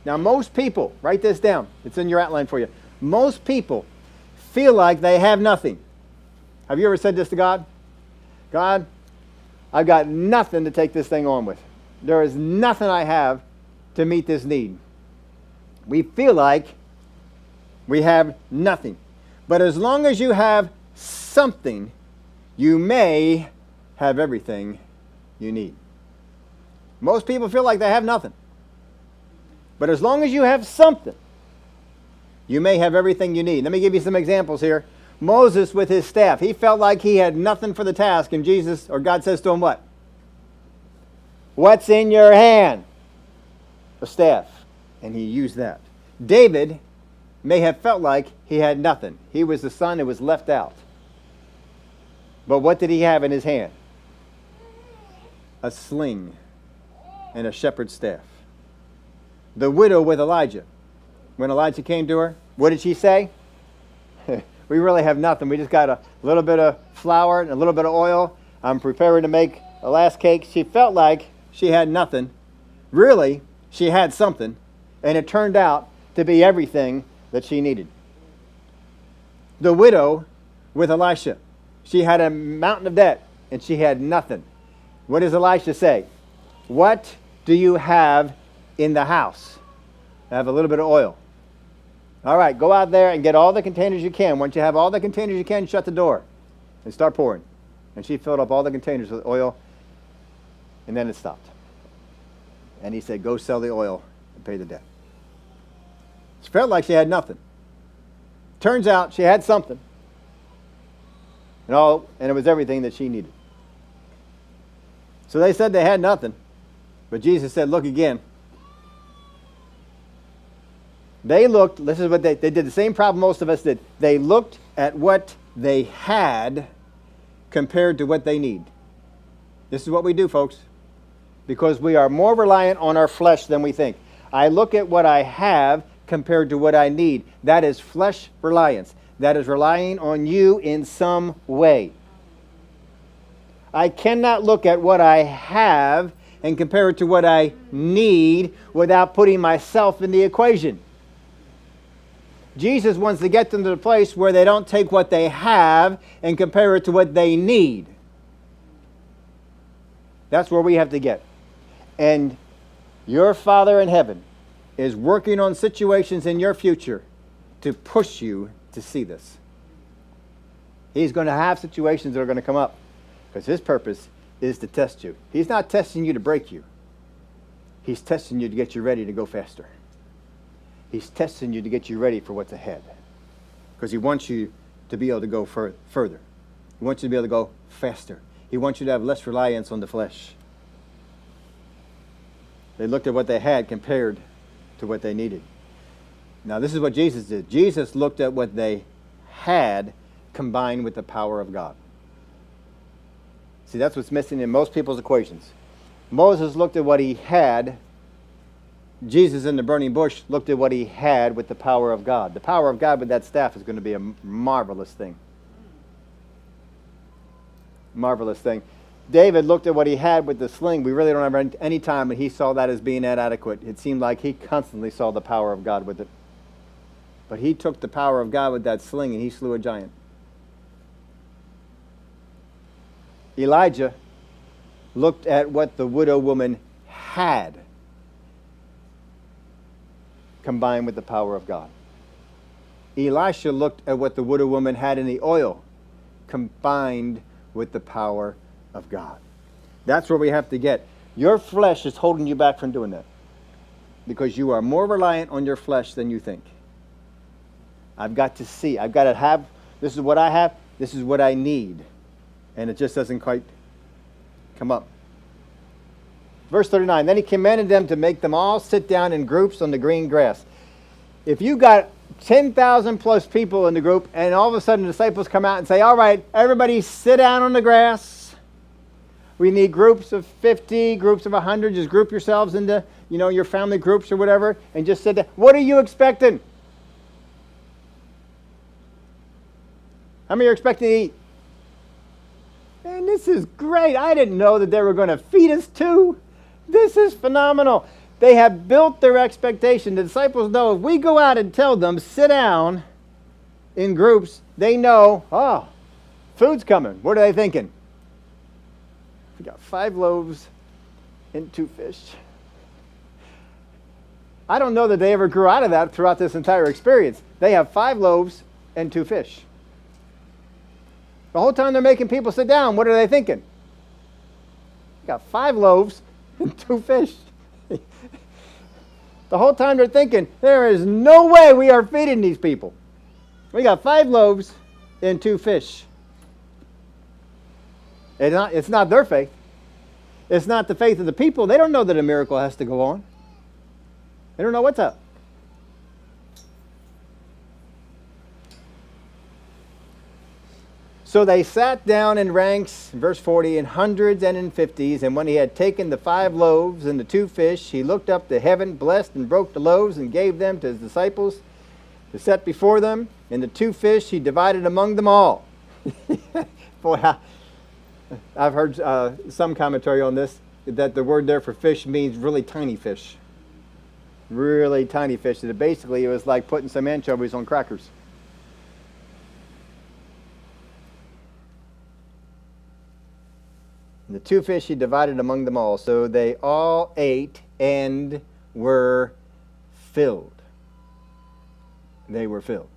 Speaker 1: Now, most people, write this down. It's in your outline for you. Most people feel like they have nothing. Have you ever said this to God? God, I've got nothing to take this thing on with. There is nothing I have to meet this need. We feel like we have nothing. But as long as you have something, you may have everything you need. Most people feel like they have nothing. But as long as you have something, you may have everything you need. Let me give you some examples here. Moses with his staff, he felt like he had nothing for the task, and Jesus, or God says to him what? What's in your hand? A staff. And he used that. David may have felt like he had nothing. He was the son who was left out. But what did he have in his hand? A sling and a shepherd's staff. The widow with Elijah. When Elijah came to her, what did she say? We really have nothing. We just got a little bit of flour and a little bit of oil. I'm preparing to make a last cake. She felt like she had nothing. Really, she had something. And it turned out to be everything that she needed. The widow with Elisha. She had a mountain of debt and she had nothing. What does Elisha say? What do you have in the house? I have a little bit of oil. All right, go out there and get all the containers you can. Once you have all the containers you can, shut the door and start pouring. And she filled up all the containers with oil, and then it stopped. And he said, go sell the oil and pay the debt. She felt like she had nothing. Turns out she had something. And it was everything that she needed. So they said they had nothing. But Jesus said, look again. They looked, this is what they did the same problem most of us did. They looked at what they had compared to what they need. This is what we do, folks. Because we are more reliant on our flesh than we think. I look at what I have compared to what I need. That is flesh reliance. That is relying on you in some way. I cannot look at what I have and compare it to what I need without putting myself in the equation. Jesus wants to get them to the place where they don't take what they have and compare it to what they need. That's where we have to get. And your Father in heaven is working on situations in your future to push you to see this. He's going to have situations that are going to come up because his purpose is to test you. He's not testing you to break you. He's testing you to get you ready to go faster. He's testing you to get you ready for what's ahead. Because he wants you to be able to go further. He wants you to be able to go faster. He wants you to have less reliance on the flesh. They looked at what they had compared to what they needed. Now, this is what Jesus did. Jesus looked at what they had combined with the power of God. See, that's what's missing in most people's equations. Moses looked at what he had. Jesus in the burning bush looked at what he had with the power of God. The power of God with that staff is going to be a marvelous thing. Marvelous thing. David looked at what he had with the sling. We really don't have any time when he saw that as being inadequate. It seemed like he constantly saw the power of God with it. But he took the power of God with that sling and he slew a giant. Elijah looked at what the widow woman had combined with the power of God. Elisha looked at what the widow woman had in the oil combined with the power of God. That's where we have to get. Your flesh is holding you back from doing that because you are more reliant on your flesh than you think. I've got to see. I've got to have. This is what I have. This is what I need. And it just doesn't quite come up. Verse 39, then he commanded them to make them all sit down in groups on the green grass. If you got 10,000 plus people in the group and all of a sudden the disciples come out and say, all right, everybody sit down on the grass. We need groups of 50, groups of 100. Just group yourselves into, your family groups or whatever and just sit down. What are you expecting? How many are expecting to eat? Man, this is great. I didn't know that they were going to feed us too. This is phenomenal. They have built their expectation. The disciples know if we go out and tell them, sit down in groups, they know, food's coming. What are they thinking? We got 5 loaves and 2 fish. I don't know that they ever grew out of that throughout this entire experience. They have 5 loaves and 2 fish. The whole time they're making people sit down, what are they thinking? We got 5 loaves and 2 fish. The whole time they're thinking, there is no way we are feeding these people. We got 5 loaves and 2 fish. It's not their faith. It's not the faith of the people. They don't know that a miracle has to go on. They don't know what's up. So they sat down in ranks, verse 40, in hundreds and in 50s. And when he had taken the 5 loaves and the 2 fish, he looked up to heaven, blessed and broke the loaves and gave them to his disciples to set before them. And the 2 fish he divided among them all. Boy, I've heard some commentary on this, that the word there for fish means really tiny fish. Really tiny fish. That basically it was like putting some anchovies on crackers. And the 2 fish he divided among them all. So they all ate and were filled. They were filled.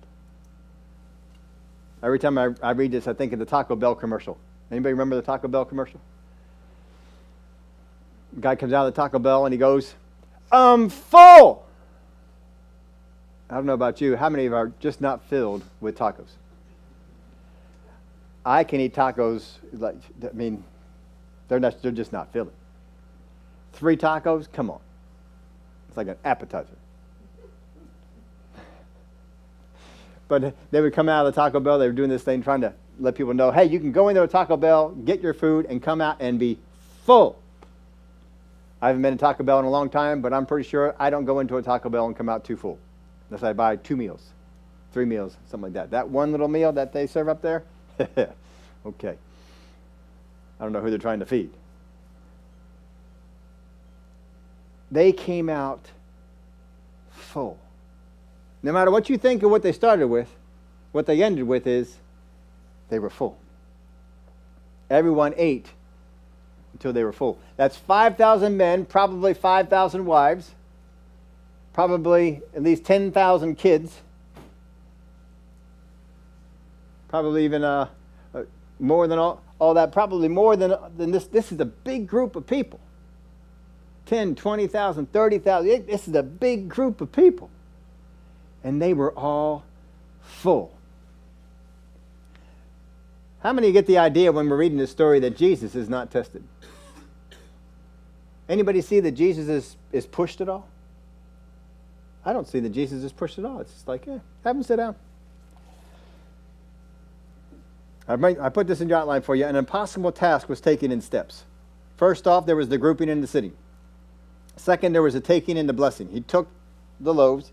Speaker 1: Every time I read this, I think of the Taco Bell commercial. Anybody remember the Taco Bell commercial? The guy comes out of the Taco Bell and he goes, I'm full. I don't know about you. How many of you are just not filled with tacos? I can eat tacos, they're just not filling. 3 tacos? Come on. It's like an appetizer. But they would come out of the Taco Bell. They were doing this thing trying to let people know, hey, you can go into a Taco Bell, get your food, and come out and be full. I haven't been to Taco Bell in a long time, but I'm pretty sure I don't go into a Taco Bell and come out too full. Unless I buy 2 meals, 3 meals, something like that. That one little meal that they serve up there, okay. I don't know who they're trying to feed. They came out full. No matter what you think of what they started with, what they ended with is they were full. Everyone ate until they were full. That's 5,000 men, probably 5,000 wives, probably at least 10,000 kids, probably even more than all that, probably more than this. This is a big group of people. 10, 20,000, 30,000. This is a big group of people. And they were all full. How many get the idea when we're reading this story that Jesus is not tested? Anybody see that Jesus is pushed at all? I don't see that Jesus is pushed at all. It's just like, have him sit down. I put this in your outline for you. An impossible task was taken in steps. First off, there was the grouping in the city. Second, there was a taking and the blessing. He took the loaves,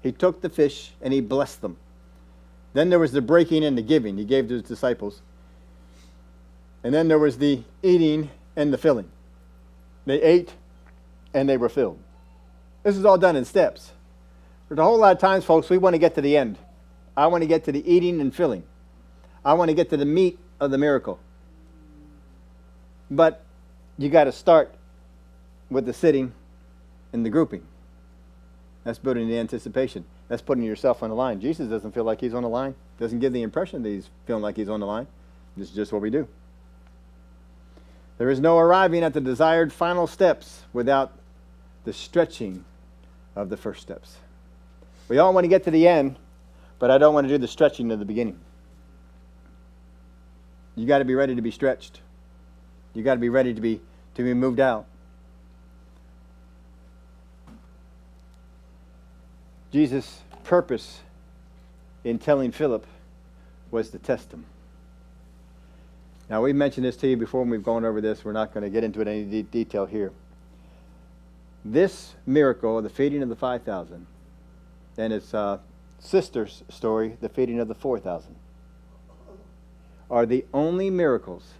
Speaker 1: he took the fish, and he blessed them. Then there was the breaking and the giving. He gave to his disciples. And then there was the eating and the filling. They ate and they were filled. This is all done in steps. But a whole lot of times, folks, we want to get to the end. I want to get to the eating and filling. I want to get to the meat of the miracle. But you got to start with the sitting and the grouping. That's building the anticipation. That's putting yourself on the line. Jesus doesn't feel like he's on the line. Doesn't give the impression that he's feeling like he's on the line. This is just what we do. There is no arriving at the desired final steps without the stretching of the first steps. We all want to get to the end, but I don't want to do the stretching of the beginning. You got to be ready to be stretched. You got to be ready to be moved out. Jesus' purpose in telling Philip was to test him. Now, we've mentioned this to you before when we've gone over this. We're not going to get into it in any detail here. This miracle, the feeding of the 5,000, and its sister's story, the feeding of the 4,000, are the only miracles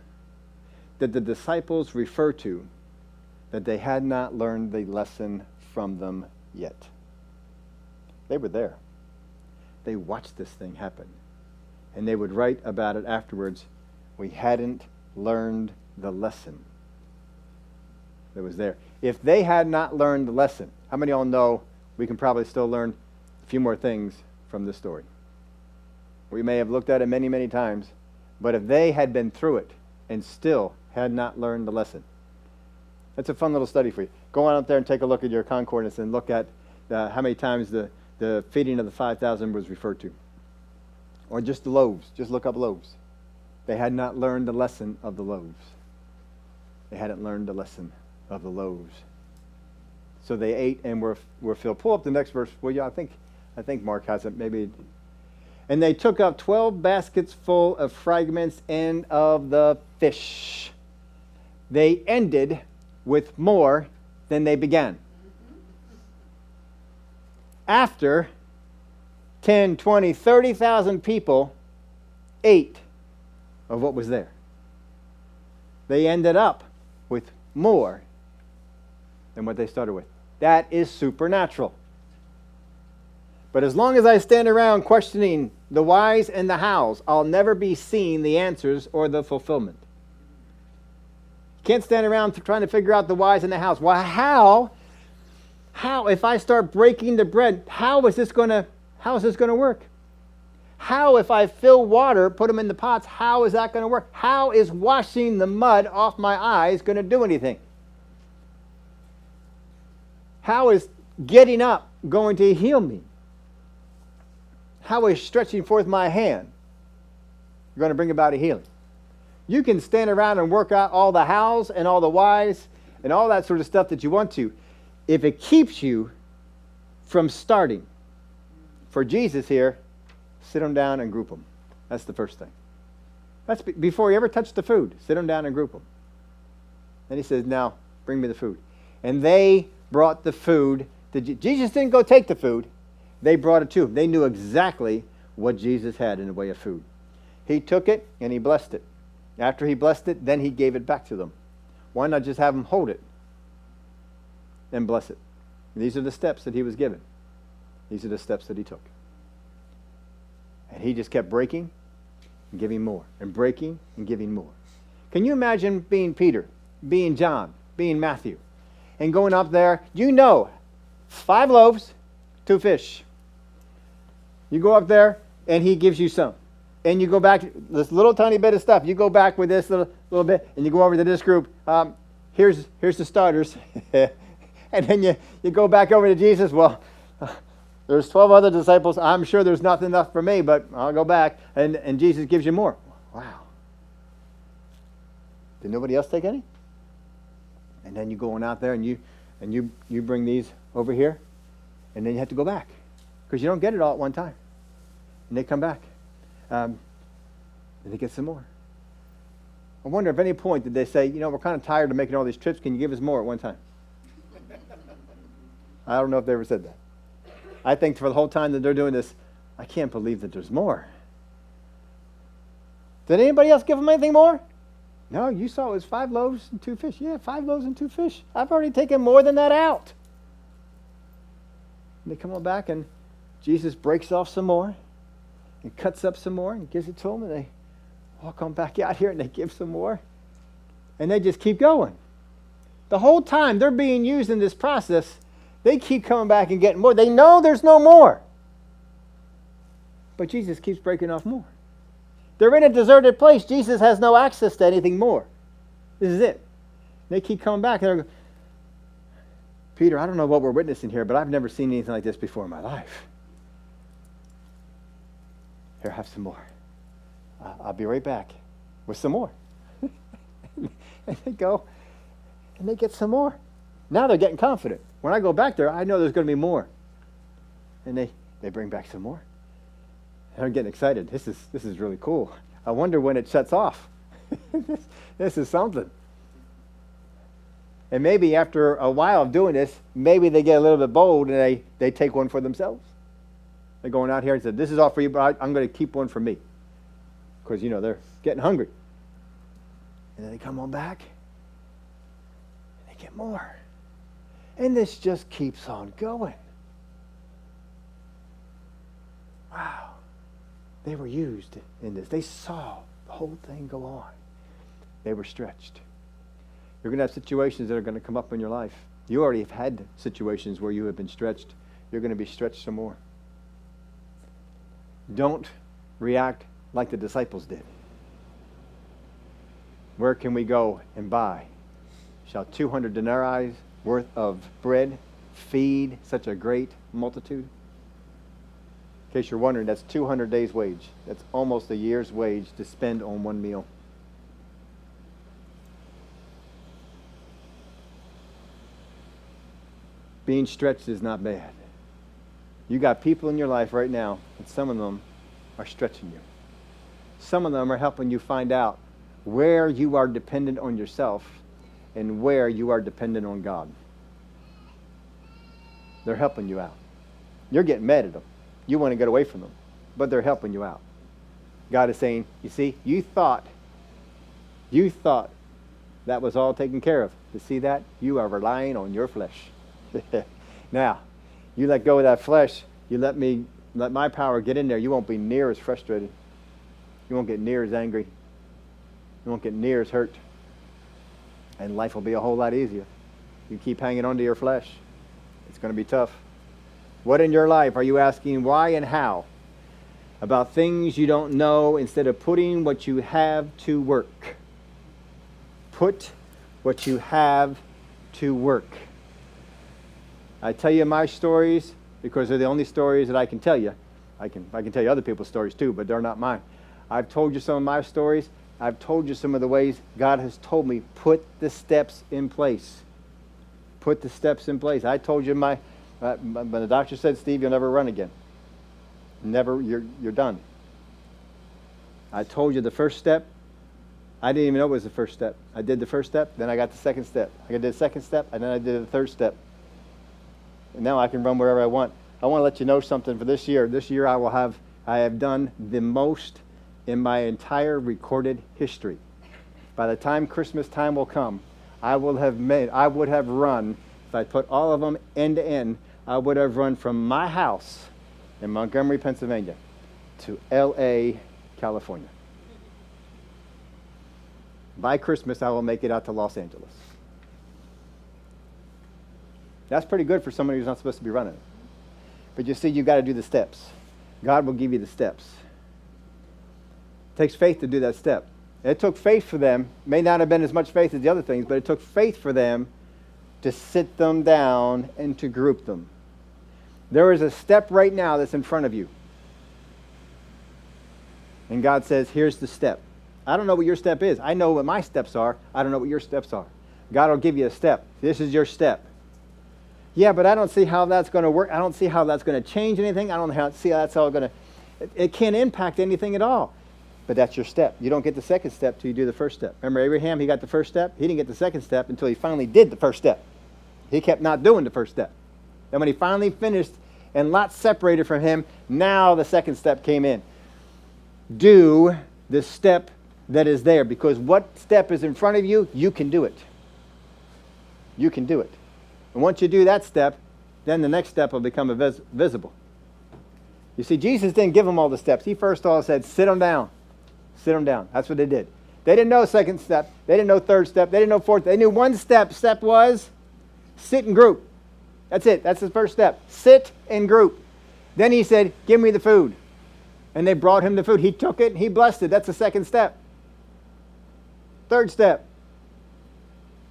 Speaker 1: that the disciples refer to that they had not learned the lesson from them yet. They were there. They watched this thing happen. And they would write about it afterwards. We hadn't learned the lesson that was there. If they had not learned the lesson, how many of y'all know we can probably still learn a few more things from this story? We may have looked at it many, many times, but if they had been through it and still had not learned the lesson, that's a fun little study for you. Go on up there and take a look at your concordance and look at how many times the feeding of the 5,000 was referred to. Or just the loaves. Just look up loaves. They had not learned the lesson of the loaves. They hadn't learned the lesson of the loaves. So they ate and were filled. Pull up the next verse. Well, yeah, I think Mark has it. Maybe. And they took up 12 baskets full of fragments and of the fish. They ended with more than they began. After 10, 20, 30,000 people ate of what was there, they ended up with more than what they started with. That is supernatural. But as long as I stand around questioning the whys and the hows, I'll never be seeing the answers or the fulfillment. Can't stand around trying to figure out the whys and the hows. Well, how if I start breaking the bread, how is this going to work? How if I fill water, put them in the pots, how is that going to work? How is washing the mud off my eyes going to do anything? How is getting up going to heal me? How is stretching forth my hand going to bring about a healing? You can stand around and work out all the hows and all the whys and all that sort of stuff that you want to. If it keeps you from starting, for Jesus here, sit them down and group them. That's the first thing. That's before you ever touch the food. Sit them down and group them. Then he says, now, bring me the food. And they brought the food. Jesus didn't go take the food. They brought it to him. They knew exactly what Jesus had in the way of food. He took it and he blessed it. After he blessed it, then he gave it back to them. Why not just have them hold it and bless it? And these are the steps that he was given. These are the steps that he took. And he just kept breaking and giving more, and breaking and giving more. Can you imagine being Peter, being John, being Matthew, and going up there? 5 loaves, 2 fish. You go up there, and he gives you some. And you go back, this little tiny bit of stuff, you go back with this little bit, and you go over to this group. Here's the starters. And then you go back over to Jesus. Well, there's 12 other disciples. I'm sure there's not enough for me, but I'll go back. And Jesus gives you more. Wow. Did nobody else take any? And then you go on out there and you bring these over here, and then you have to go back because you don't get it all at one time. And they come back. Then And they get some more. I wonder if at any point did they say, we're kind of tired of making all these trips. Can you give us more at one time? I don't know if they ever said that. I think for the whole time that they're doing this, I can't believe that there's more. Did anybody else give them anything more? No, you saw it was 5 loaves and 2 fish. Yeah, 5 loaves and 2 fish. I've already taken more than that out. And they come on back, and Jesus breaks off some more and cuts up some more and gives it to them, and they walk on back out here and they give some more. And they just keep going. The whole time they're being used in this process, they keep coming back and getting more. They know there's no more. But Jesus keeps breaking off more. They're in a deserted place. Jesus has no access to anything more. This is it. They keep coming back. And they're going, Peter, I don't know what we're witnessing here, but I've never seen anything like this before in my life. Here, have some more. I'll be right back with some more. And they go and they get some more. Now they're getting confident. When I go back there, I know there's going to be more. And they bring back some more. And I'm getting excited. This is really cool. I wonder when it shuts off. This is something. And maybe after a while of doing this, maybe they get a little bit bold and they take one for themselves. They're going out here and said, this is all for you, but I'm going to keep one for me. Because, they're getting hungry. And then they come on back. And they get more. And this just keeps on going. Wow. They were used in this. They saw the whole thing go on. They were stretched. You're going to have situations that are going to come up in your life. You already have had situations where you have been stretched. You're going to be stretched some more. Don't react like the disciples did. Where can we go and buy? Shall 200 denarii worth of bread feed such a great multitude? In case you're wondering, that's 200 days' wage. That's almost a year's wage to spend on one meal. Being stretched is not bad. You got people in your life right now, and some of them are stretching you. Some of them are helping you find out where you are dependent on yourself and where you are dependent on God. They're helping you out. You're getting mad at them. You want to get away from them, but they're helping you out. God is saying, you see, you thought that was all taken care of. To see that, you are relying on your flesh. Now, you let go of that flesh, you let my power get in there, you won't be near as frustrated. You won't get near as angry. You won't get near as hurt. And life will be a whole lot easier. You keep hanging on to your flesh. It's going to be tough. What in your life are you asking why and how about things you don't know instead of putting what you have to work? Put what you have to work. I tell you my stories because they're the only stories that I can tell you. I can tell you other people's stories too, but they're not mine. I've told you some of my stories. I've told you some of the ways God has told me, put the steps in place. Put the steps in place. I told you when the doctor said, Steve, you'll never run again. Never, you're done. I told you the first step. I didn't even know it was the first step. I did the first step, then I got the second step. I did the second step, and then I did the third step. And now I can run wherever I want. I want to let you know something for this year. This year I have done the most in my entire recorded history. By the time Christmas time will come, I would have run, if I put all of them end to end, I would have run from my house in Montgomery, Pennsylvania to L.A., California. By Christmas, I will make it out to Los Angeles. That's pretty good for somebody who's not supposed to be running. But you see, you've got to do the steps. God will give you the steps. It takes faith to do that step. It took faith for them. May not have been as much faith as the other things, but it took faith for them to sit them down and to group them. There is a step right now that's in front of you. And God says, here's the step. I don't know what your step is. I know what my steps are. I don't know what your steps are. God will give you a step. This is your step. Yeah, but I don't see how that's going to work. I don't see how that's going to change anything. I don't see how that's all going to... It can't impact anything at all. But that's your step. You don't get the second step till you do the first step. Remember Abraham, he got the first step. He didn't get the second step until he finally did the first step. He kept not doing the first step. And when he finally finished and Lot separated from him, now the second step came in. Do the step that is there, because what step is in front of you, you can do it. You can do it. And once you do that step, then the next step will become visible. You see, Jesus didn't give them all the steps. He first of all said, sit them down. Sit them down. That's what they did. They didn't know second step. They didn't know third step. They didn't know fourth. They knew one step. Step was sit in group. That's it. That's the first step. Sit in group. Then he said, give me the food. And they brought him the food. He took it and he blessed it. That's the second step. Third step.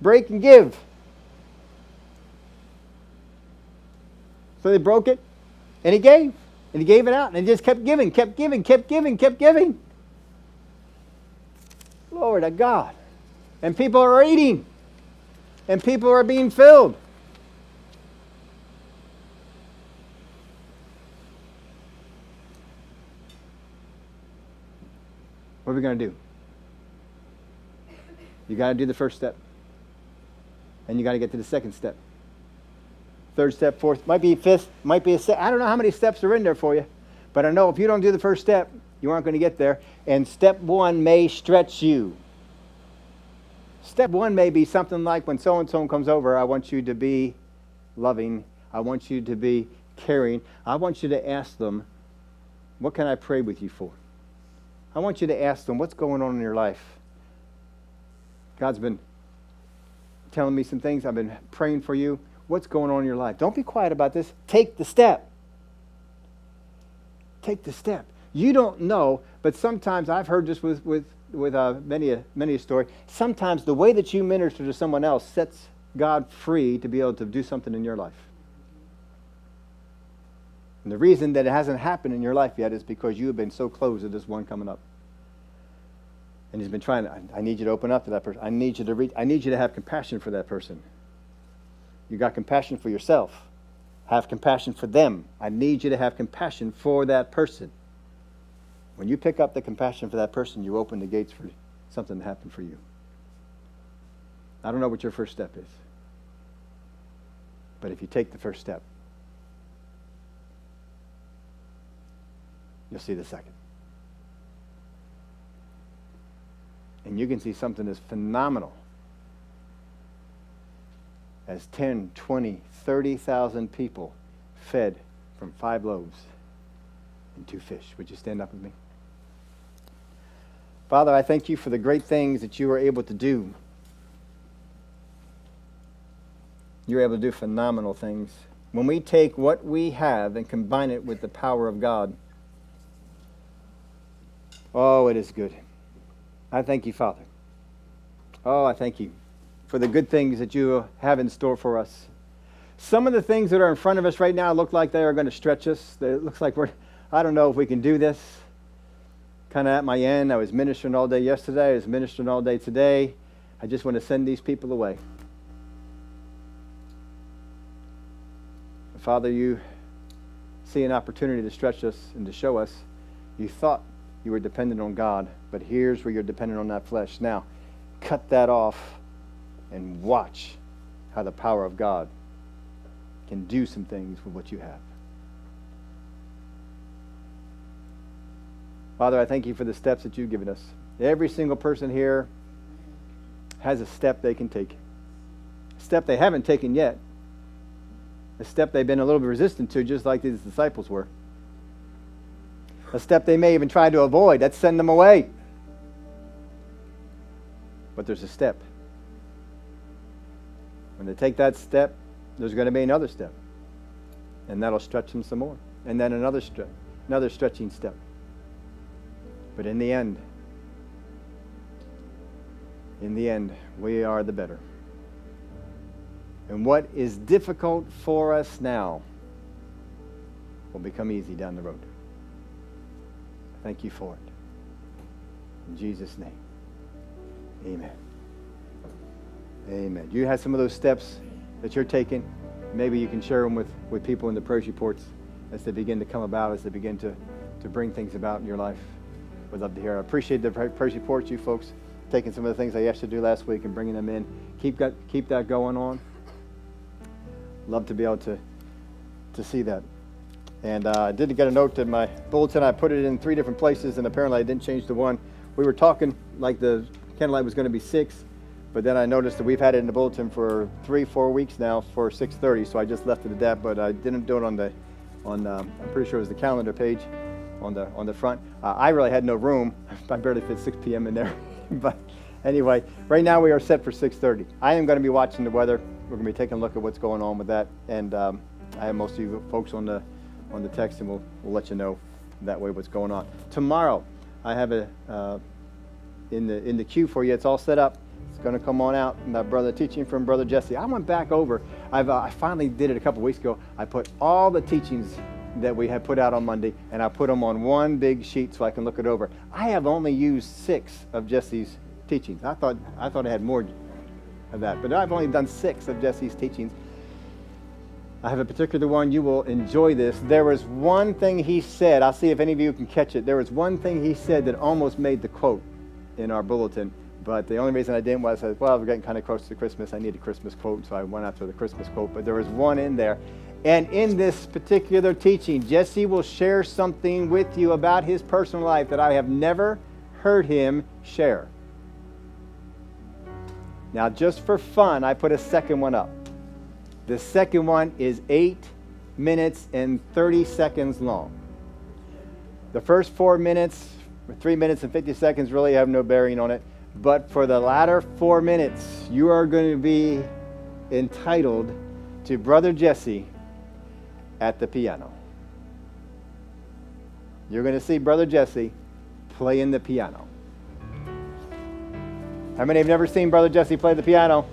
Speaker 1: Break and give. So they broke it and he gave. And he gave it out. And he just kept giving, kept giving, kept giving, kept giving. Glory to God. And people are eating. And people are being filled. What are we going to do? You got to do the first step. And you got to get to the second step. Third step, fourth, might be fifth, might be a step. I don't know how many steps are in there for you. But I know if you don't do the first step, you aren't going to get there. And step one may stretch you. Step one may be something like when so-and-so comes over, I want you to be loving. I want you to be caring. I want you to ask them, what can I pray with you for? I want you to ask them, what's going on in your life? God's been telling me some things. I've been praying for you. What's going on in your life? Don't be quiet about this. Take the step. Take the step. You don't know, but sometimes I've heard this with many a story. Sometimes the way that you minister to someone else sets God free to be able to do something in your life. And the reason that it hasn't happened in your life yet is because you have been so close to this one coming up. And he's been trying to, I need you to open up to that person. I need you to reach. I need you to have compassion for that person. You got compassion for yourself. Have compassion for them. I need you to have compassion for that person. When you pick up the compassion for that person, you open the gates for something to happen for you. I don't know what your first step is. But if you take the first step, you'll see the second. And you can see something as phenomenal as 10, 20, 30,000 people fed from 5 loaves and 2 fish. Would you stand up with me? Father, I thank you for the great things that you were able to do. You're able to do phenomenal things. When we take what we have and combine it with the power of God, oh, it is good. I thank you, Father. Oh, I thank you for the good things that you have in store for us. Some of the things that are in front of us right now look like they are going to stretch us. It looks like I don't know if we can do this. Kind of at my end. I was ministering all day yesterday. I was ministering all day today. I just want to send these people away. Father, you see an opportunity to stretch us and to show us. You thought you were dependent on God, but here's where you're dependent on that flesh. Now, cut that off and watch how the power of God can do some things with what you have. Father, I thank you for the steps that you've given us. Every single person here has a step they can take. A step they haven't taken yet. A step they've been a little bit resistant to, just like these disciples were. A step they may even try to avoid. That's send them away. But there's a step. When they take that step, there's going to be another step. And that'll stretch them some more. And then another stretching step. But in the end, we are the better. And what is difficult for us now will become easy down the road. Thank you for it. In Jesus' name, amen. Amen. You have some of those steps that you're taking. Maybe you can share them with people in the praise reports as they begin to come about, as they begin to bring things about in your life. Would love to hear. I appreciate the praise reports, you folks taking some of the things I asked you to do last week and bringing them in. Keep that going on. Love to be able to see that. And I did get a note in my bulletin. I put it in 3 different places, and apparently I didn't change the one. We were talking like the candlelight was going to be 6, but then I noticed that we've had it in the bulletin for 3-4 weeks now for 6:30, so I just left it at that. But I didn't do it on I'm pretty sure it was the calendar page on the front. I really had no room. I barely fit 6 p.m. in there. But anyway, right now we are set for 6:30. I am going to be watching the weather. We're going to be taking a look at what's going on with that, and I have most of you folks on the text, and we'll let you know that way what's going on. Tomorrow, I have in the queue for you. It's all set up. It's going to come on out. My brother teaching from Brother Jesse. I went back over. I finally did it a couple weeks ago. I put all the teachings that we had put out on Monday, and I put them on one big sheet so I can look it over. I have only used 6 of Jesse's teachings. I thought I had more of that, but I've only done 6 of Jesse's teachings. I have a particular one. You will enjoy this. There was one thing he said. I'll see if any of you can catch it. There was one thing he said that almost made the quote in our bulletin, but the only reason I didn't was I said, well, we're getting kind of close to Christmas. I need a Christmas quote, so I went after the Christmas quote, but there was one in there. And in this particular teaching, Jesse will share something with you about his personal life that I have never heard him share. Now, just for fun, I put a second one up. The second one is 8 minutes and 30 seconds long. The first 4 minutes, 3 minutes and 50 seconds really have no bearing on it. But for the latter 4 minutes, you are going to be entitled to Brother Jesse at the piano. You're going to see Brother Jesse playing the piano. How many have never seen Brother Jesse play the piano?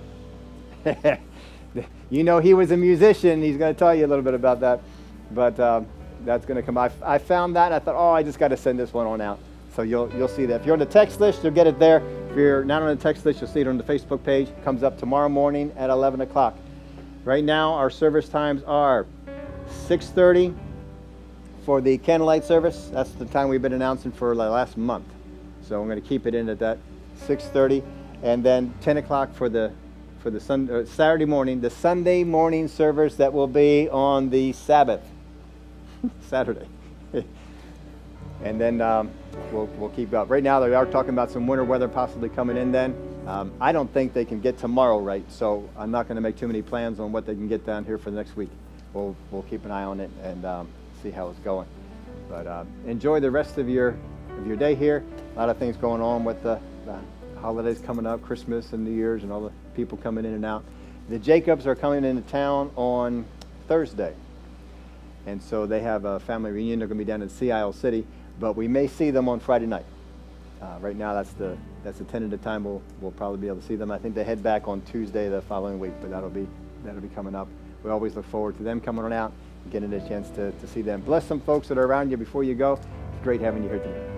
Speaker 1: You know he was a musician. He's going to tell you a little bit about that. But that's going to come. I found that, and I thought, I just got to send this one on out. So you'll see that. If you're on the text list, you'll get it there. If you're not on the text list, you'll see it on the Facebook page. It comes up tomorrow morning at 11 o'clock. Right now, our service times are 6:30 for the candlelight service. That's the time we've been announcing for the last month. So I'm going to keep it in at that 6:30, and then 10 o'clock for the Saturday morning, the Sunday morning service that will be on the Sabbath, Saturday. And then we'll keep up. Right now, they are talking about some winter weather possibly coming in then. I don't think they can get tomorrow right, so I'm not going to make too many plans on what they can get down here for the next week. We'll keep an eye on it and see how it's going. But enjoy the rest of your day here. A lot of things going on with the holidays coming up, Christmas and New Year's, and all the people coming in and out. The Jacobs are coming into town on Thursday, and so they have a family reunion. They're going to be down in Sea Isle City, but we may see them on Friday night. Right now, that's the tentative time we'll probably be able to see them. I think they head back on Tuesday the following week, but that'll be coming up. We always look forward to them coming on out and getting a chance to see them. Bless some folks that are around you before you go. It's great having you here today.